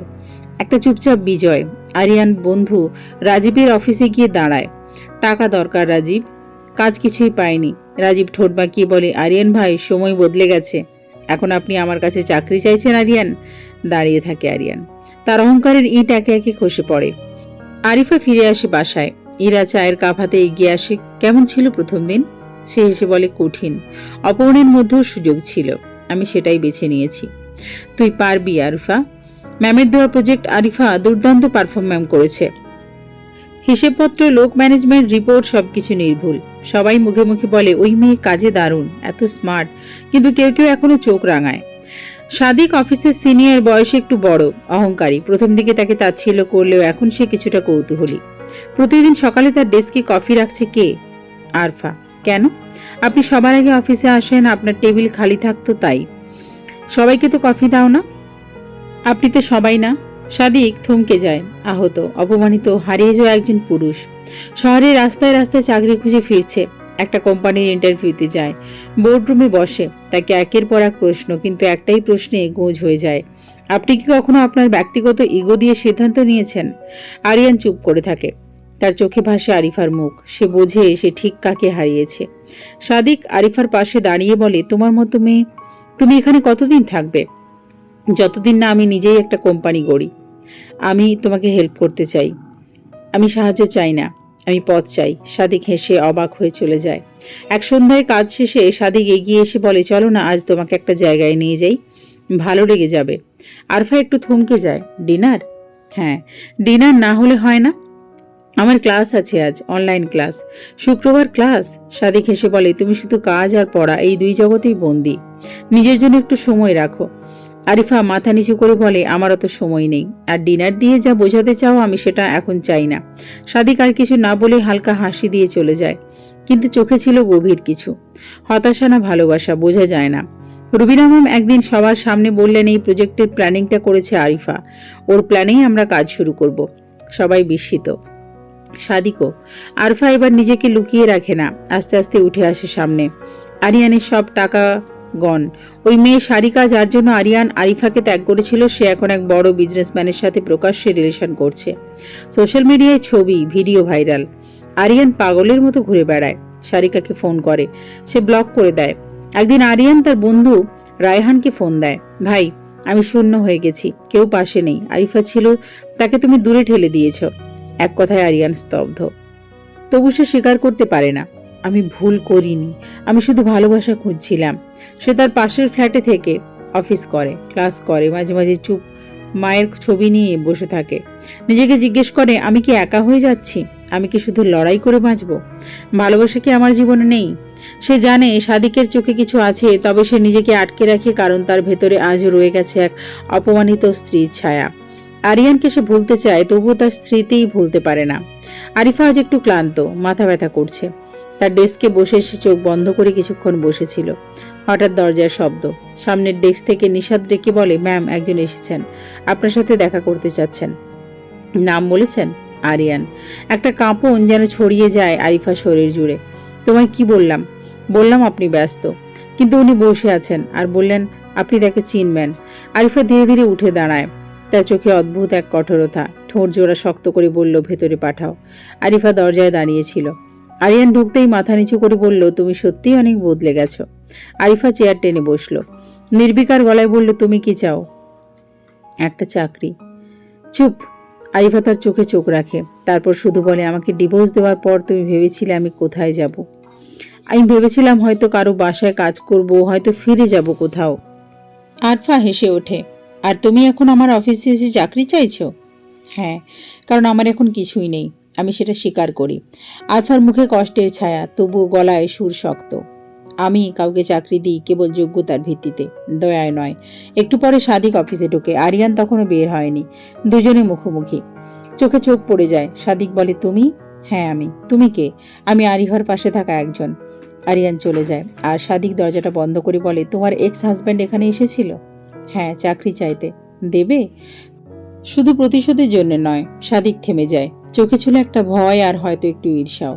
একটা চুপচাপ বিজয়। আরিয়ান বন্ধু রাজীবের অফিসে গিয়ে দাঁড়ায়। টাকা দরকার রাজীব। কাজ কিছুই পায়নি। রাজীব ঠোঁট বাঁকিয়ে বলে, আরিয়ান ভাই, সময় বদলে গেছে। এখন আপনি আমার কাছে চাকরি চাইছেন আরিয়ান? দাঁড়িয়ে থাকে আরিয়ান। তার অহংকারের ইট একে একে খসে পড়ে। আরিফা ফিরে আসে বাসায়। ইরা চায়ের কাপ হাতে এগিয়ে আসে। কেমন ছিল প্রথম দিন? সে হেসে বলে, কঠিন। অপহরণের মধ্যেও সুযোগ ছিল, আমি সেটাই বেছে নিয়েছি। তুই পারবি আরিফা। ম্যামের দেওয়া প্রজেক্ট আরিফা দুর্দান্ত পারফর্ম করেছে। হিসেবপত্র, লোক ম্যানেজমেন্ট, রিপোর্ট সবকিছু নির্ভুল। সবাই মুখে মুখে বলে, ওই মেয়ে কাজে দারুণ, এত স্মার্ট। কিন্তু কেউ কেউ এখনো চোখ রাঙায়। সাদিক অফিসের সিনিয়র, বয়সে একটু বড়, অহংকারী। প্রথম দিকে তাকে তাচ্ছিল্য করলেও এখন সে কিছুটা কৌতূহলী। প্রতিদিন সকালে তার ডেস্কে কফি রাখছে কে? আরফা। কেন? আপনি সবার আগে অফিসে আসেন, আপনার টেবিল খালি থাকতো তাই। সবাইকে তো কফি দাও না? আপনি তো সবাই না। সাদিক থমকে যায়, আহত, অপমানিত, হারিয়ে যাওয়া একজন পুরুষ। শহরের রাস্তায় রাস্তায় চাকরি খুঁজে ফিরছে। একটা কোম্পানির ইন্টারভিউতে যায়। বোর্ডরুমে বসে। তাকে একের পর এক প্রশ্ন, কিন্তু একটাই প্রশ্নে গোঁজ হয়ে যায়, আপনি কি কখনো আপনার ব্যক্তিগত ইগো দিয়ে সিদ্ধান্ত নিয়েছেন? আরিয়ান চুপ করে থাকে। তার চোখে ভাসে আরিফার মুখ। সে বোঝে সে ঠিক কাকে হারিয়েছে। সাদিক আরিফার পাশে দাঁড়িয়ে বলে, তোমার মতো মেয়ে, তুমি এখানে কতদিন থাকবে? যতদিন না আমি নিজেই একটা কোম্পানি গড়ি। আমি তোমাকে হেল্প করতে চাই। আমি সাহায্য চাই না, আমি পথ চাই। সাদিক হেসে অবাক হয়ে চলে যায়। এক সন্ধ্যায় কাজ শেষে সাদিক এগিয়ে এসে বলে, চলো না, আজ তোমাকে একটা জায়গায় নিয়ে যাই, ভালো লেগে যাবে। আরফা একটু থমকে যায়। ডিনার? হ্যাঁ, ডিনার না হলে হয় না। আমার ক্লাস আছে আজ, অনলাইন ক্লাস। শুক্রবার ক্লাস? সাদিক হেসে বলে, তুমি শুধু কাজ আর পড়া, এই দুই জগতেই বন্দী। নিজের জন্য একটু সময় রাখো। আরিফা মাথা নিচু করে বলে, আমার অত সময় নেই। আর ডিনার দিয়ে যা বোঝাতে চাও আমি সেটা এখন চাই না। সাদিক আর কিছু না বলে হালকা হাসি দিয়ে চলে যায়, কিন্তু চোখে ছিল গভীর কিছু। হতাশা না ভালোবাসা বোঝা যায় না। রুবিনা ম্যাম একদিন সবার সামনে বললেন, এই প্রজেক্টের প্ল্যানিংটা করেছে আরিফা, ওর প্ল্যানেই আমরা কাজ শুরু করব। সবাই বিস্মিত। সাদিকও। আরফা এবার নিজেকে লুকিয়ে রাখে না, আস্তে আস্তে উঠে আসে সামনে। আরিয়ানের সব টাকা গন। ওই মেয়ে সারিকা, যার জন্য আরিয়ান আরিফাকে ত্যাগ করেছিল, সে এখন এক বড় বিজনেসম্যানের সাথে প্রকাশ্যে রিলেশন করছে। সোশ্যাল মিডিয়ায় ছবি, ভিডিও ভাইরাল। আরিয়ান পাগলের মতো ঘুরে বেড়ায়। সারিকাকে ফোন করে, সে ব্লক করে দেয়। একদিন আরিয়ান তার বন্ধু রায়হানকে ফোন দেয়, ভাই, আমি শূন্য হয়ে গেছি, কেউ পাশে নেই। আরিফা ছিল, তাকে তুমি দূরে ঠেলে দিয়েছ। এক কথায় আরিয়ান স্তব্ধ। তবু সে স্বীকার করতে পারে না, আমি ভুল করিনি, আমি শুধু ভালোবাসা খুঁজছিলাম। সে তার পাশের ফ্ল্যাটে থেকে অফিস করে, ক্লাস করে, মাঝে মাঝে চুপ মায়ের ছবি নিয়ে বসে থাকে। নিজেকে জিজ্ঞেস করে, আমি কি একা হয়ে যাচ্ছি? আমি কি শুধু লড়াই করে বাঁচব? ভালোবাসা কি আমার জীবনে নেই? সে জানে সাদিকের চোখে কিছু আছে, তবে সে নিজেকে আটকে রাখে, কারণ তার ভেতরে আজও রয়ে গেছে এক অপমানিত স্ত্রীর ছায়া। আরিয়ানকে সে ভুলতে চায়, তবুও তার স্মৃতিই ভুলতে পারে না। আরিফা আজ একটু ক্লান্ত, মাথা ব্যথা করছে। তার ডেস্কে বসে সে চোখ বন্ধ করে কিছুক্ষণ বসেছিল। হঠাৎ দরজার শব্দ। সামনের ডেস্ক থেকে নিশাদ ডেকে বলে, ম্যাম, একজন এসেছেন, আপনার সাথে দেখা করতে চাচ্ছেন। নাম বলেছেন? আরিয়ান। একটা কাঁপন যেন ছড়িয়ে যায় আরিফা শরীর জুড়ে। তোমায় কি বললাম? বললাম আপনি ব্যস্ত, কিন্তু উনি বসে আছেন আর বললেন আপনি তাকে চিনবেন। আরিফা ধীরে ধীরে উঠে দাঁড়ায়। তার চোখে অদ্ভুত এক কঠোরতা। ঠোঁট জোড়া শক্ত করে বলল, ভেতরে পাঠাও। আরিফা দরজায় দাঁড়িয়েছিল। আরিয়ান ঢুকতেই মাথা নিচু করে বলল, তুমি সত্যিই অনেক বদলে গেছো। আরিফা চেয়ার টেনে বসল। নির্বিকার গলায় বলল, তুমি কি চাও? একটা চাকরি। চুপ। আরিফা তার চোখে চোখ রাখে, তারপর শুধু বলে, আমাকে ডিভোর্স দেওয়ার পর তুমি ভেবেছিলে আমি কোথায় যাব? আমি ভেবেছিলাম হয়তো কারো বাসায় কাজ করব, হয়তো ফিরে যাব কোথাও। আরফা হেসে ওঠে। আর তুমি এখন আমার অফিসে এসে চাকরি চাইছো? হ্যাঁ, কারণ আমার এখন কিছুই নেই, আমি সেটা স্বীকার করি। আরফার মুখে কষ্টের ছায়া, তবুও গলায় সুর শক্ত। আমি কাউকে চাকরি দিই কেবল যোগ্যতার ভিত্তিতে, দয়ায় নয়। একটু পরে সাদিক অফিসে ঢোকে। আরিয়ান তখনও বের হয়নি। দুজনে মুখোমুখি। চোখে চোখ পড়ে যায়। সাদিক বলে, তুমি? হ্যাঁ আমি। তুমি কে? আমি আরিফার পাশে থাকা একজন। আরিয়ান চলে যায় আর সাদিক দরজাটা বন্ধ করে বলে, তোমার এক্স হাজব্যান্ড এখানে এসেছিল? হ্যাঁ, চাকরি চাইতে। দেবে? শুধু প্রতিশোধের জন্য নয়। সাদিক থেমে যায়। চোখে ছিল একটা ভয় আর হয়তো একটু ঈর্ষাও।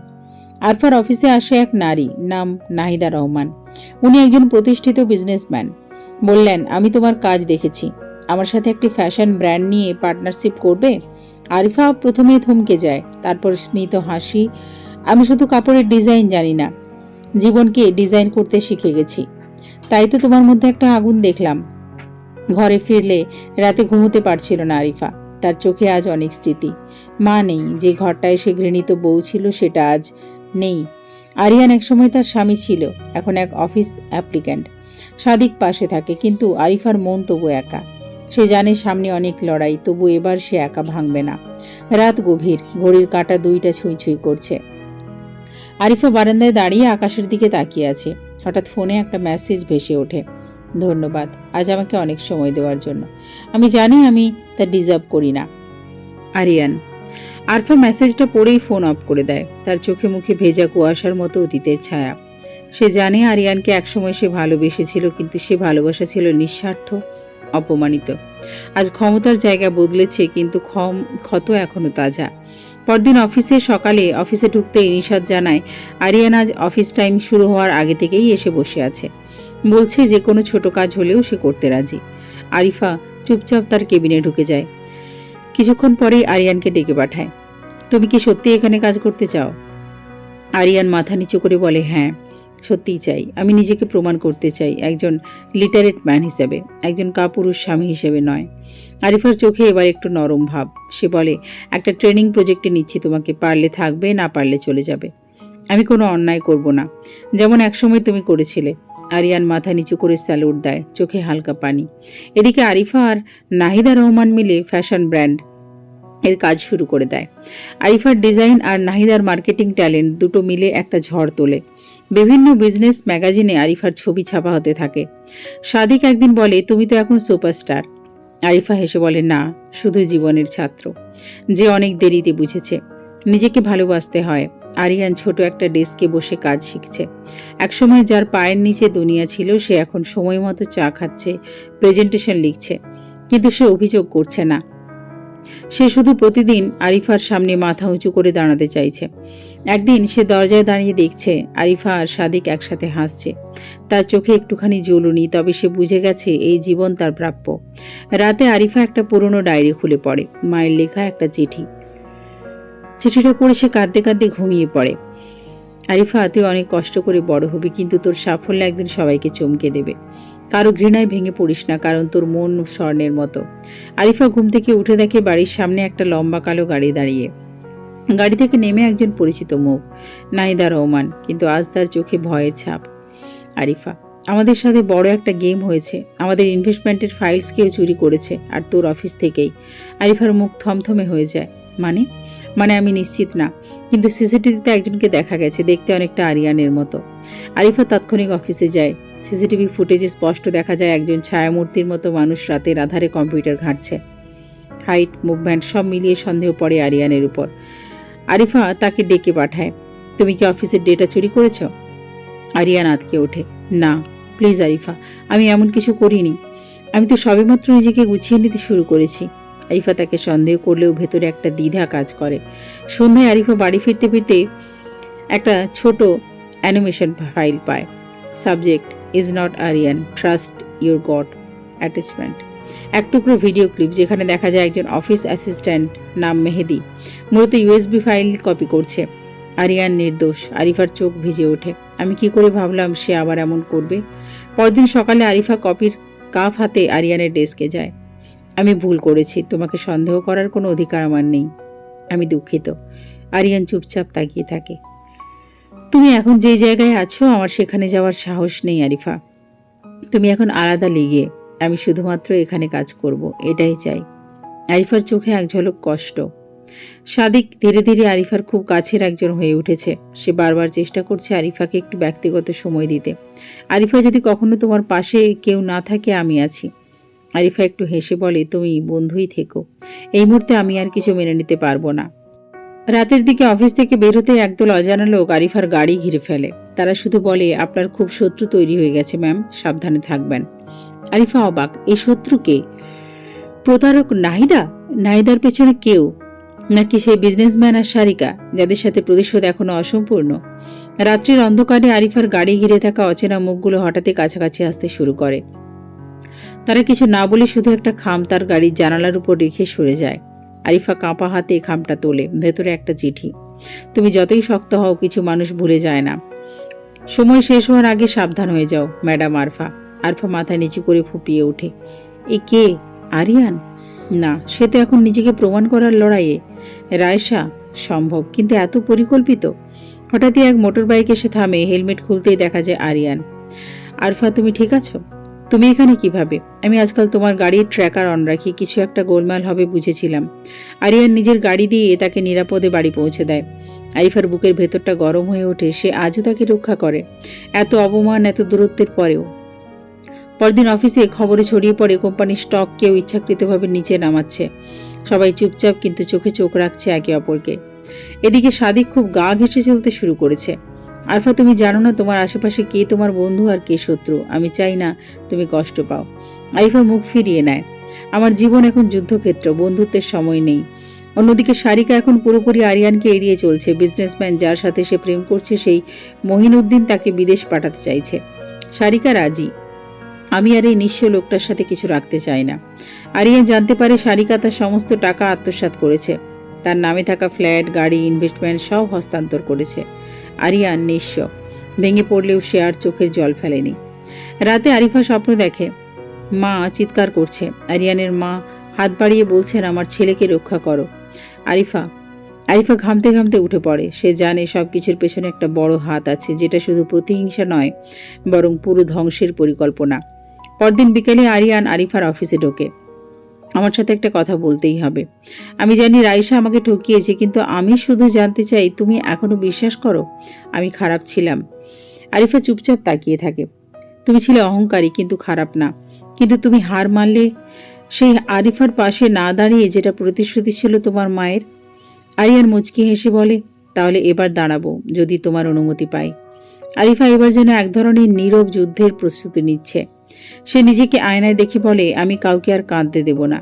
আরফার অফিসে আসে এক নারী, নাম নাহিদা রহমান। উনি একজন প্রতিষ্ঠিত বিজনেসম্যান। বললেন, আমি তোমার কাজ দেখেছি, আমার সাথে একটি ফ্যাশন ব্র্যান্ড নিয়ে পার্টনারশিপ করবে? আরিফা প্রথমে থমকে যায়, তারপর স্মিত হাসি। আমি শুধু কাপড়ের ডিজাইন জানি না, জীবনকে ডিজাইন করতে শিখে গেছি। তাই তো তোমার মধ্যে একটা আগুন দেখলাম। ঘরে ফিরলে রাতে ঘুমোতে পারছিল না আরিফা। তার চোখে আজ অনেক স্মৃতি। মা নেই, যে ঘরটায় সে ঘৃণিত বউ ছিল সেটা আজ নেই। আরিয়ান একসময় তার স্বামী ছিল, এখন এক অফিস অ্যাপ্লিক্যান্ট। সাদিক পাশে থাকে, কিন্তু আরিফার মন তবু একা। সে জানে সামনে অনেক লড়াই, তবু এবার সে একা ভাঙবে না। রাত গভীর, ঘড়ির কাঁটা দুইটা ছুঁই ছুঁই করছে। আরিফা বারান্দায় দাঁড়িয়ে আকাশের দিকে তাকিয়ে আছে। হঠাৎ ফোনে একটা মেসেজ ভেসে ওঠে, ধন্যবাদ আজ আমাকে অনেক সময় দেওয়ার জন্য। আমি জানি আমি তা ডিজার্ভ করি না। আরিয়ান। আরফা মেসেজটা পড়েই ফোন অফ করে দেয়। তার চোখে মুখে ভেজা কুয়াশার মতো অতীতের ছায়া। সে জানে আরিয়ানকে একসময় সে ভালোবেসেছিল, কিন্তু সে ভালোবাসা ছিল নিঃস্বার্থ, অপমানিত। আজ ক্ষমতার জায়গা বদলেছে, কিন্তু ক্ষত এখনো তাজা। পরদিন সকালে অফিসে ঢুকতেই নিশাদ জানায়, আরিয়ান আজ অফিস টাইম শুরু হওয়ার আগে থেকেই এসে বসে আছে। বলছে যে কোনো ছোট কাজ হলেও সে করতে রাজি। আরিফা চুপচাপ তার কেবিনে ঢুকে যায়। কিছুক্ষণ পরেই আরিয়ানকে ডেকে পাঠায়। তুমি কি সত্যি এখানে কাজ করতে চাও? আরিয়ান মাথা নিচু করে বলে, হ্যাঁ সত্যিই চাই। আমি নিজেকে প্রমাণ করতে চাই, একজন লিটারেট ম্যান হিসেবে, একজন কাপুরুষ স্বামী হিসেবে নয়। আরিফার চোখে এবার একটু নরম ভাব। সে বলে, একটা ট্রেনিং প্রজেক্টে নিচ্ছি তোমাকে, পারলে থাকবে, না পারলে চলে যাবে। আমি কোনো অন্যায় করব না, যেমন একসময় তুমি করেছিলে। আরিয়ান মাথা নিচু করে স্যালুট দেয়, চোখে হালকা পানি। এদিকে আরিফা আর নাহিদা রহমান মিলে ফ্যাশন ব্র্যান্ড এর কাজ শুরু করে দেয়। আরিফার ডিজাইন আর নাহিদার মার্কেটিং ট্যালেন্ট দুটো মিলে একটা ঝড় তোলে। বিভিন্ন বিজনেস ম্যাগাজিনে আরিফার ছবি ছাপা হতে থাকে। সাদিক একদিন বলে, তুমি তো এখন সুপারস্টার। আরিফা হেসে বলে, না, শুধু জীবনের ছাত্র, যে অনেক দেরিতে বুঝেছে নিজেকে ভালোবাসতে হয়। আরিয়ান ছোট একটা ডেস্কে বসে কাজ শিখছে। একসময় যার পায়ের নিচে দুনিয়া ছিল, সে এখন সময় মতো চা খাচ্ছে, প্রেজেন্টেশন লিখছে, কিন্তু সে অভিযোগ করছে না। সে শুধু প্রতিদিন আরিফার সামনে মাথা উঁচু করে দাঁড়াতে চাইছে। একদিন সে দরজায় দাঁড়িয়ে দেখছে আরিফা আর সাদিক একসাথে হাসছে। তার চোখে একটুখানি জ্বলুনি, তবে সে বুঝে গেছে এই জীবন তার প্রাপ্য। রাতে আরিফা একটা পুরনো ডায়েরি খুলে পড়ে, মায়ের লেখা একটা চিঠি। চিঠিটা পড়ে সে কাঁদতে কাঁদতে ঘুমিয়ে পড়ে। আরিফা, তুই অনেক কষ্ট করে বড় হবি, কিন্তু তোর সাফল্য একদিন সবাইকে চমকে দেবে। কারো ঘৃণায় ভেঙে পড়িস না, কারণ তোর মন স্বর্ণের মতো। আরিফা ঘুম থেকে উঠে দেখে বাড়ির সামনে একটা লম্বা কালো গাড়ি দাঁড়িয়ে। গাড়ি থেকে নেমে একজন পরিচিত মুখ, নাহিদা রহমান, কিন্তু আজ তার চোখে ভয়ের ছাপ। আরিফা, আমাদের সাথে বড় একটা গেম হয়েছে। আমাদের ইনভেস্টমেন্টের ফাইলস কেউ চুরি করেছে, আর তোর অফিস থেকেই। আরিফার মুখ থমথমে হয়ে যায়। মানে মানে আমি নিশ্চিত না, কিন্তু সিসিটিভিতে একজনকে দেখা গেছে, দেখতে অনেকটা আরিয়ানের মতো। আরিফা তাৎক্ষণিক অফিসে যায়। সিসিটিভি ফুটেজে স্পষ্ট দেখা যায় একজন ছায়ামূর্তির মতো মানুষ রাতের আধারে কম্পিউটার ঘাঁটছে। হাইট, মুভমেন্ট সব মিলিয়ে সন্দেহ পড়ে আরিয়ানের উপর। আরিফা তাকে ডেকে পাঠায়। তুমি কি অফিসের ডেটা চুরি করেছ? আরিয়ান আঁতকে ওঠে। না প্লিজ আরিফা, আমি এমন কিছু করিনি। আমি তো সবেমাত্র নিজেকে গুছিয়ে নিতে শুরু করেছি। আরিফা তাকে সন্দেহ করলেও ভেতরে একটা দ্বিধা কাজ করে। সন্ধ্যায় আরিফা বাড়ি ফিরতে ফিরতে একটা ছোট অ্যানিমেশন ফাইল পায়। Subject is not Aryan, trust your God. Attachment এক টুকরো ভিডিও ক্লিপ, যেখানে দেখা যায় একজন অফিস অ্যাসিস্ট্যান্ট নাম মেহেদি মূলত ইউএসবি ফাইল কপি করছে। আরিয়ান নির্দোষ। আরিফার চোখ ভিজে ওঠে। আমি কি করে ভাবলাম সে আবার এমন করবে? পরদিন সকালে আরিফা কপির কাপ হাতে আরিয়ানের ডেস্কে যায়। আমি ভুল করেছি, তোমাকে সন্দেহ করার কোনো অধিকার আমার নেই। আমি দুঃখিত। আরিয়ান চুপচাপ তাকিয়ে থাকে। তুমি এখন যে জায়গায় আছো আমার সেখানে যাওয়ার সাহস নেই আরিফা। তুমি এখন আলাদা লিগে। আমি শুধুমাত্র এখানে কাজ করব, এটাই চাই। আরিফার চোখে এক ঝলক কষ্ট। সাদিক ধীরে ধীরে আরিফার খুব কাছের একজন হয়ে উঠেছে। সে বারবার চেষ্টা করছে আরিফাকে একটু ব্যক্তিগত সময় দিতে। আরিফা, যদি কখনো তোমার পাশে কেউ না থাকে আমি আছি। আরিফা একটু হেসে বলে, তুমি বন্ধুই থেকো। এই মুহূর্তে আমি আর কিছু মেনে নিতে পারবো না। রাতের দিকে অফিস থেকে বেরোতে একদল অজানা লোক আরিফার গাড়ি ঘিরে ফেলে। তারা শুধু বলে, আপনার খুব শত্রু তৈরি হয়ে গেছে ম্যাম, সাবধানে থাকবেন। আরিফা অবাক, এই শত্রু কে? প্রতারক নাহিদা? নাহিদার পেছনে কেউ? নাকি সেই বিজনেসম্যান আর সারিকা, যাদের সাথে প্রতিশোধ এখনো অসম্পূর্ণ? রাত্রির অন্ধকারে আরিফার গাড়ি ঘিরে থাকা অচেনা মুখগুলো হঠাৎই কাছাকাছি আসতে শুরু করে। তারা কিছু না বলে শুধু একটা খাম তার গাড়ির জানালার উপর রেখে সরে যায়। আরিফা কাঁপা হাতে খামটা তোলে। ভেতরে একটা চিঠি। তুমি যতই শক্ত হও, কিছু মানুষ ভুলে যায় না। সময় শেষ হওয়ার আগে সাবধান হয়ে যাও ম্যাডাম আরফা। আরফা মাথা নিচু করে ফুপিয়ে ওঠে। এ কে? আরিয়ান? না, সে তো এখন নিজেকে প্রমাণ করার লড়াইয়ে। রায়সা? সম্ভব, কিন্তু এত পরিকল্পিত? হঠাৎই এক মোটর বাইক এসে থামে। হেলমেট খুলতেই দেখা যায় আরিয়ান। আরফা, তুমি ঠিক আছো? তুমি এখানে কিভাবে? আমি আজকাল তোমার গাড়ির ট্র্যাকার অন রাখি, কিছু একটা গোলমাল হবে বুঝেছিলাম। আরিয়ান নিজের গাড়ি দিয়ে তাকে নিরাপদে বাড়ি পৌঁছে দেয়। আরিফার বুকের ভেতরটা গরম হয়ে ওঠে। সে আজও তাকে রক্ষা করে, এত অপমান, এত দূরত্বের পরেও। পরদিন অফিসে খবরে ছড়িয়ে পড়ে কোম্পানির স্টক কেউ ইচ্ছাকৃতভাবে নিচে নামাচ্ছে। সবাই চুপচাপ কিন্তু চোখে চোখ রাখছে একে অপরকে। এদিকে সাদিক খুব গা ঘেঁষে চলতে শুরু করেছে। আরফা, তুমি জানো না তোমার আশেপাশে কে তোমার বন্ধু আর কে শত্রু। আমি চাই না তুমি কষ্ট পাও। আরিফা মুখ ফিরিয়ে নেয়। আমার জীবন এখন যুদ্ধক্ষেত্র, বন্ধুত্বের সময় নেই। অন্যদিকে সারিকা এখন পুরোপুরি আরিয়ানকে এড়িয়ে চলছে। বিজনেসম্যান যার সাথে সে প্রেম করছে, সেই মহিনুদ্দিন তাকে বিদেশ পাঠাতে চাইছে। সারিকা রাজি। আমি আর এই নিঃস্ব লোকটার সাথে কিছু রাখতে চাই না। আরিয়ান জানতে পারে সারিকা তার সমস্ত টাকা আত্মসাৎ করেছে। তার নামে থাকা ফ্ল্যাট, গাড়ি, ইনভেস্টমেন্ট সব হস্তান্তর করেছে। আরিয়ান নিঃস্ব। ভেঙে পড়লেও সে আর চোখের জল ফেলেনি। রাতে আরিফা স্বপ্ন দেখে মা চিৎকার করছে। আরিয়ানের মা হাত বাড়িয়ে বলছেন, আমার ছেলেকে রক্ষা করো। আরিফা ঘামতে ঘামতে উঠে পড়ে। সে জানে সবকিছুর পেছনে একটা বড় হাত আছে, যেটা শুধু প্রতিহিংসা নয়, বরং পুরো ধ্বংসের পরিকল্পনা। পরদিন বিকেলে আরিয়ান আরিফার অফিসে ঢোকে। আমার সাথে একটা কথা বলতেই হবে। আমি জানি রাইসা আমাকে ঠকিয়েছে, কিন্তু আমি শুধু জানতে চাই তুমি এখনো বিশ্বাস করো আমি খারাপ ছিলাম? আরিফা চুপচাপ তাকিয়ে থাকে। তুমি ছিলে অহংকারী, কিন্তু খারাপ না। কিন্তু তুমি হার মানলে সেই আরিফার পাশে না দাঁড়িয়ে, যেটা প্রতিশ্রুতি ছিল তোমার মায়ের। আরিয়ান মুচকি হেসে বলে, তাহলে এবার দাঁড়াবো, যদি তোমার অনুমতি পাই। আরিফা এবার যেন এক ধরনের নীরব যুদ্ধের প্রস্তুতি নিচ্ছে। সে নিজেকে আয়নায় দেখে বলে, আমি কাউকে আর কাঁদতে দেব না।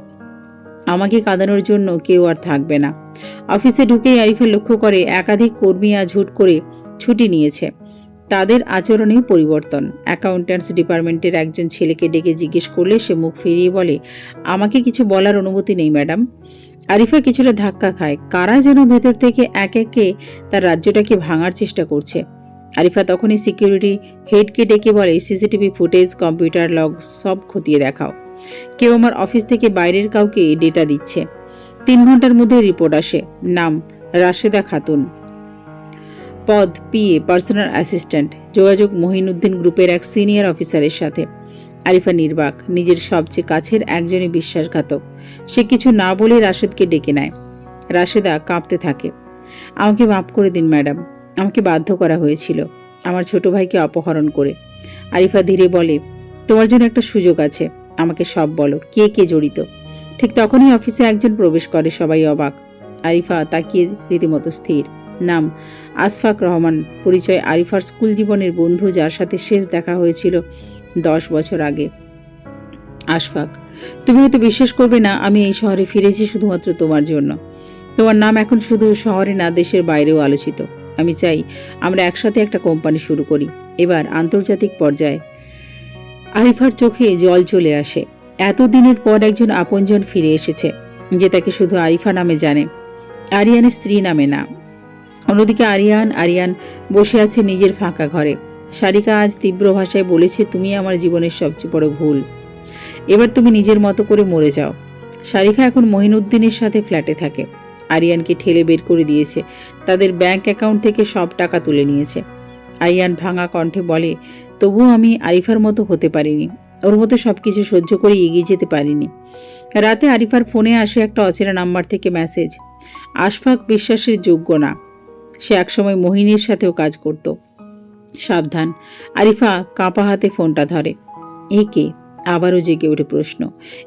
আমাকে কাঁদানোর জন্য কেউ আর থাকবে না। অফিসে ঢুকেই আরিফা লক্ষ্য করে একাধিক কর্মী আজ হুট করে ছুটি নিয়েছে। তাদের আচরণেও পরিবর্তন। অ্যাকাউন্ট্যান্টস ডিপার্টমেন্টের একজন ছেলেকে ডেকে জিজ্ঞেস করলে সে মুখ ফিরিয়ে বলে, আমাকে কিছু বলার অনুমতি নেই ম্যাডাম। আরিফা কিছুটা ধাক্কা খায়। কারা যেন ভেতর থেকে এক একে তার রাজ্যটাকে ভাঙার চেষ্টা করছে। আরিফা তখনই সিকিউরিটি হেডকে ডেকে বলে, সিসিটিভি ফুটেজ, কম্পিউটার লগ সব খতিয়ে দেখাও। কেউ আমার অফিস থেকে বাইরের কাউকে ডেটা দিচ্ছে। 3 ঘন্টার মধ্যে রিপোর্ট আসে। নাম রাশেদা খাতুন, পদ পিএ, পার্সোনাল অ্যাসিস্ট্যান্ট, যোগাযোগ মহিনুদ্দিন গ্রুপের এক সিনিয়র অফিসারের সাথে। আরিফা নির্বাক। নিজের সবচেয়ে কাছের একজনই বিশ্বাসঘাতক। সে কিছু না বলে রাশেদকে ডেকে নেয়। রাশেদা কাঁপতে থাকে। আমাকে মাফ করে দিন ম্যাডাম, আমাকে বাধ্য করা হয়েছিল আমার ছোট ভাইকে অপহরণ করে। আরিফা ধীরে বলে, তোমার জন্য একটা সুযোগ আছে, আমাকে সব বলো, কে কে জড়িত। ঠিক তখনই অফিসে একজন প্রবেশ করে। সবাই অবাক। আরিফা তাকিয়ে রীতিমতো স্থির। নাম আশফাক রহমান, পরিচয় আরিফার স্কুল জীবনের বন্ধু, যার সাথে শেষ দেখা হয়েছিল 10 বছর আগে। আশফাক, তুমি হয়তো বিশ্বাস করবে না, আমি এই শহরে ফিরেছি শুধুমাত্র তোমার জন্য। তোমার নাম এখন শুধু শহরে না, দেশের বাইরেও আলোচিত। আমি চাই আমরা একসাথে একটা কোম্পানি শুরু করি, এবার আন্তর্জাতিক পর্যায়ে। আরিফার চোখে জল চলে আসে। এতদিনের পর একজন আপনজন ফিরে এসেছে, যে তাকে শুধু আরিফা নামে জানে, আরিয়ানের স্ত্রী নামে না। অন্যদিকে আরিয়ান বসে আছে নিজের ফাঁকা ঘরে। সারিকা আজ তীব্র ভাষায় বলেছে, তুমি আমার জীবনের সবচেয়ে বড় ভুল। এবার তুমি নিজের মতো করে মরে যাও। সারিকা এখন মহিনুদ্দিনের সাথে ফ্ল্যাটে থাকে। আরিয়ানকে ঠেলে বের করে দিয়েছে, তাদের ব্যাংক অ্যাকাউন্ট থেকে সব টাকা তুলে নিয়েছে। আরিয়ান ভাঙা কণ্ঠে বলে, তবুও আমি আরিফার মতো হতে পারিনি, ওর মতো সবকিছু সহ্য করে এগিয়ে যেতে পারিনি। রাতে আরিফার ফোনে আসে একটা অচেনা নাম্বার থেকে মেসেজ। আশফাক বিশ্বাসের যোগ্য না, সে একসময় মোহিনীর সাথেও কাজ করত। সাবধান। আরিফা কাঁপা হাতে ফোনটা ধরে। এ কে? আবারও জেগে ওঠে প্রশ্ন।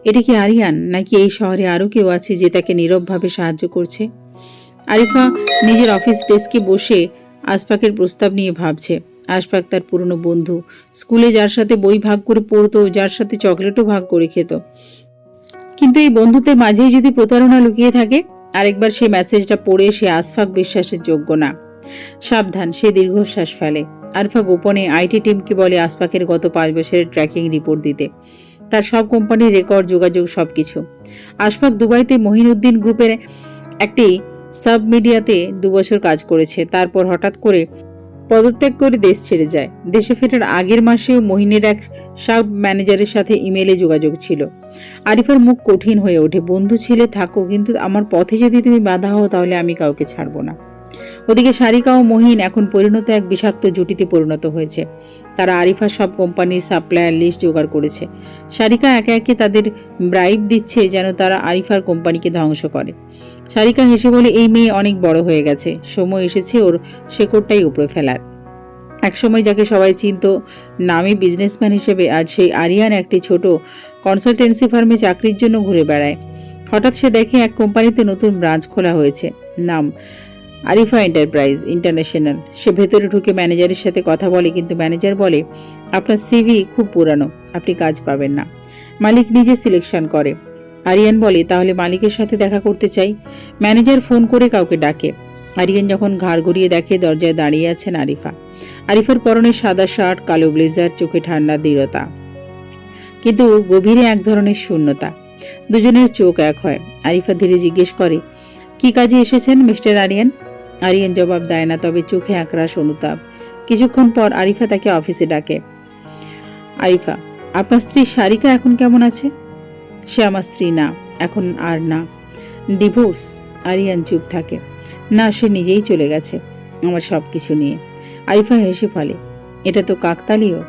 এটা কি আরিয়ান, নাকি এই শহরে আরও কেউ আছে যে তাকে নীরবভাবে সাহায্য করছে? আরিফা নিজের অফিস ডেস্কে বসে আশফাকের প্রস্তাব নিয়ে ভাবছে। আশফাক তার পুরনো বন্ধু, স্কুলে যার সাথে বই ভাগ করে পড়তো, যার সাথে চকলেটও ভাগ করে খেত। কিন্তু এই বন্ধুত্বের মাঝেই যদি প্রতারণা লুকিয়ে থাকে? আরেকবার সে মেসেজটা পড়ে সে আশফাক বিশ্বাসের যোগ্য না। সাবধান। সে দীর্ঘশ্বাস ফেলে। আরিফা গোপনে আইটি টিমকে বলে আশফাকের গত 5 বছরের ট্র্যাকিং রিপোর্ট দিতে, তার সব কোম্পানির রেকর্ড, যোগাযোগ, সবকিছু। আশফাক দুবাইতে মহিনুদ্দিন গ্রুপের একটি সাব মিডিয়াতে 2 বছর কাজ করেছে, তারপর হঠাৎ করে পদত্যাগ করে দেশ ছেড়ে যায়। দেশে ফেরার আগের মাসেও মহিনের এক সাব ম্যানেজারের সাথে ইমেলে যোগাযোগ ছিল। আরিফার মুখ কঠিন হয়ে ওঠে। বন্ধু ছিলে থাকো, কিন্তু আমার পথে যদি তুমি বাধা হও তাহলে আমি কাউকে ছাড়বো না। ওদিকে সারিকা ও মহিন এখন পরিণত এক বিষাক্ত জুটিতে পরিণত হয়েছে। তারা আরিফার সব কোম্পানির সাপ্লায়ার লিস্ট জোগাড় করেছে। সারিকা একে একে তাদের ব্রাইব দিচ্ছে যেন তারা আরিফার কোম্পানিকে ধ্বংস করে। সারিকা হেসে বলে, এই মেয়ে অনেক বড় হয়ে গেছে, সময় এসেছে ওর শেকড়টাই উপড়ে ফেলার। একসময় যাকে সবাই চিনত নামী বিজনেসম্যান হিসেবে, আজ সেই আরিয়ান একটি ছোট কনসালটেন্সি ফার্মে চাকরির জন্য ঘুরে বেড়ায়। হঠাৎ সে দেখে এক কোম্পানিতে নতুন ব্রাঞ্চ খোলা হয়েছে, নাম আরিফা এন্টারপ্রাইজ ইন্টারন্যাশনাল। সে ভেতরে ঢুকে ম্যানেজারের সাথে কথা বলে, কিন্তু ম্যানেজার বলে, আপনার সিভি খুব পুরানো, আপনি কাজ পাবেন না। মালিক নিজে সিলেকশন করে। আরিয়ান বলে, তাহলে মালিকের সাথে দেখা করতে চাই। ম্যানেজার ফোন করে কাউকে ডাকে। আরিয়ান যখন ঘাড় ঘুরিয়ে দেখে, দরজায় দাঁড়িয়ে আছেন আরিফা। আরিফার পরনে সাদা শার্ট, কালো ব্লেজার, চোখে ঠান্ডা দৃঢ়তা, কিন্তু গভীরে এক ধরনের শূন্যতা। দুজনের চোখ এক হয়। আরিফা ধীরে জিজ্ঞেস করে, কি কাজে এসেছেন মিস্টার আরিয়ান? আরিয়ান জবাব দেয় না, তবে চোখে একরাশ অনুতাপ। কিছুক্ষণ পর আরিফা তাকে অফিসে ডাকে। আরিফা, আপনার স্ত্রী সারিকা এখন কেমন আছে? সে আমার স্ত্রী না, এখন আর না। ডিভোর্স? আরিয়ান চুপ থাকে। না, সে নিজেই চলে গেছে আমার সব কিছু নিয়ে। আরিফা হেসে ফেলে, এটা তো কাকতালীয়।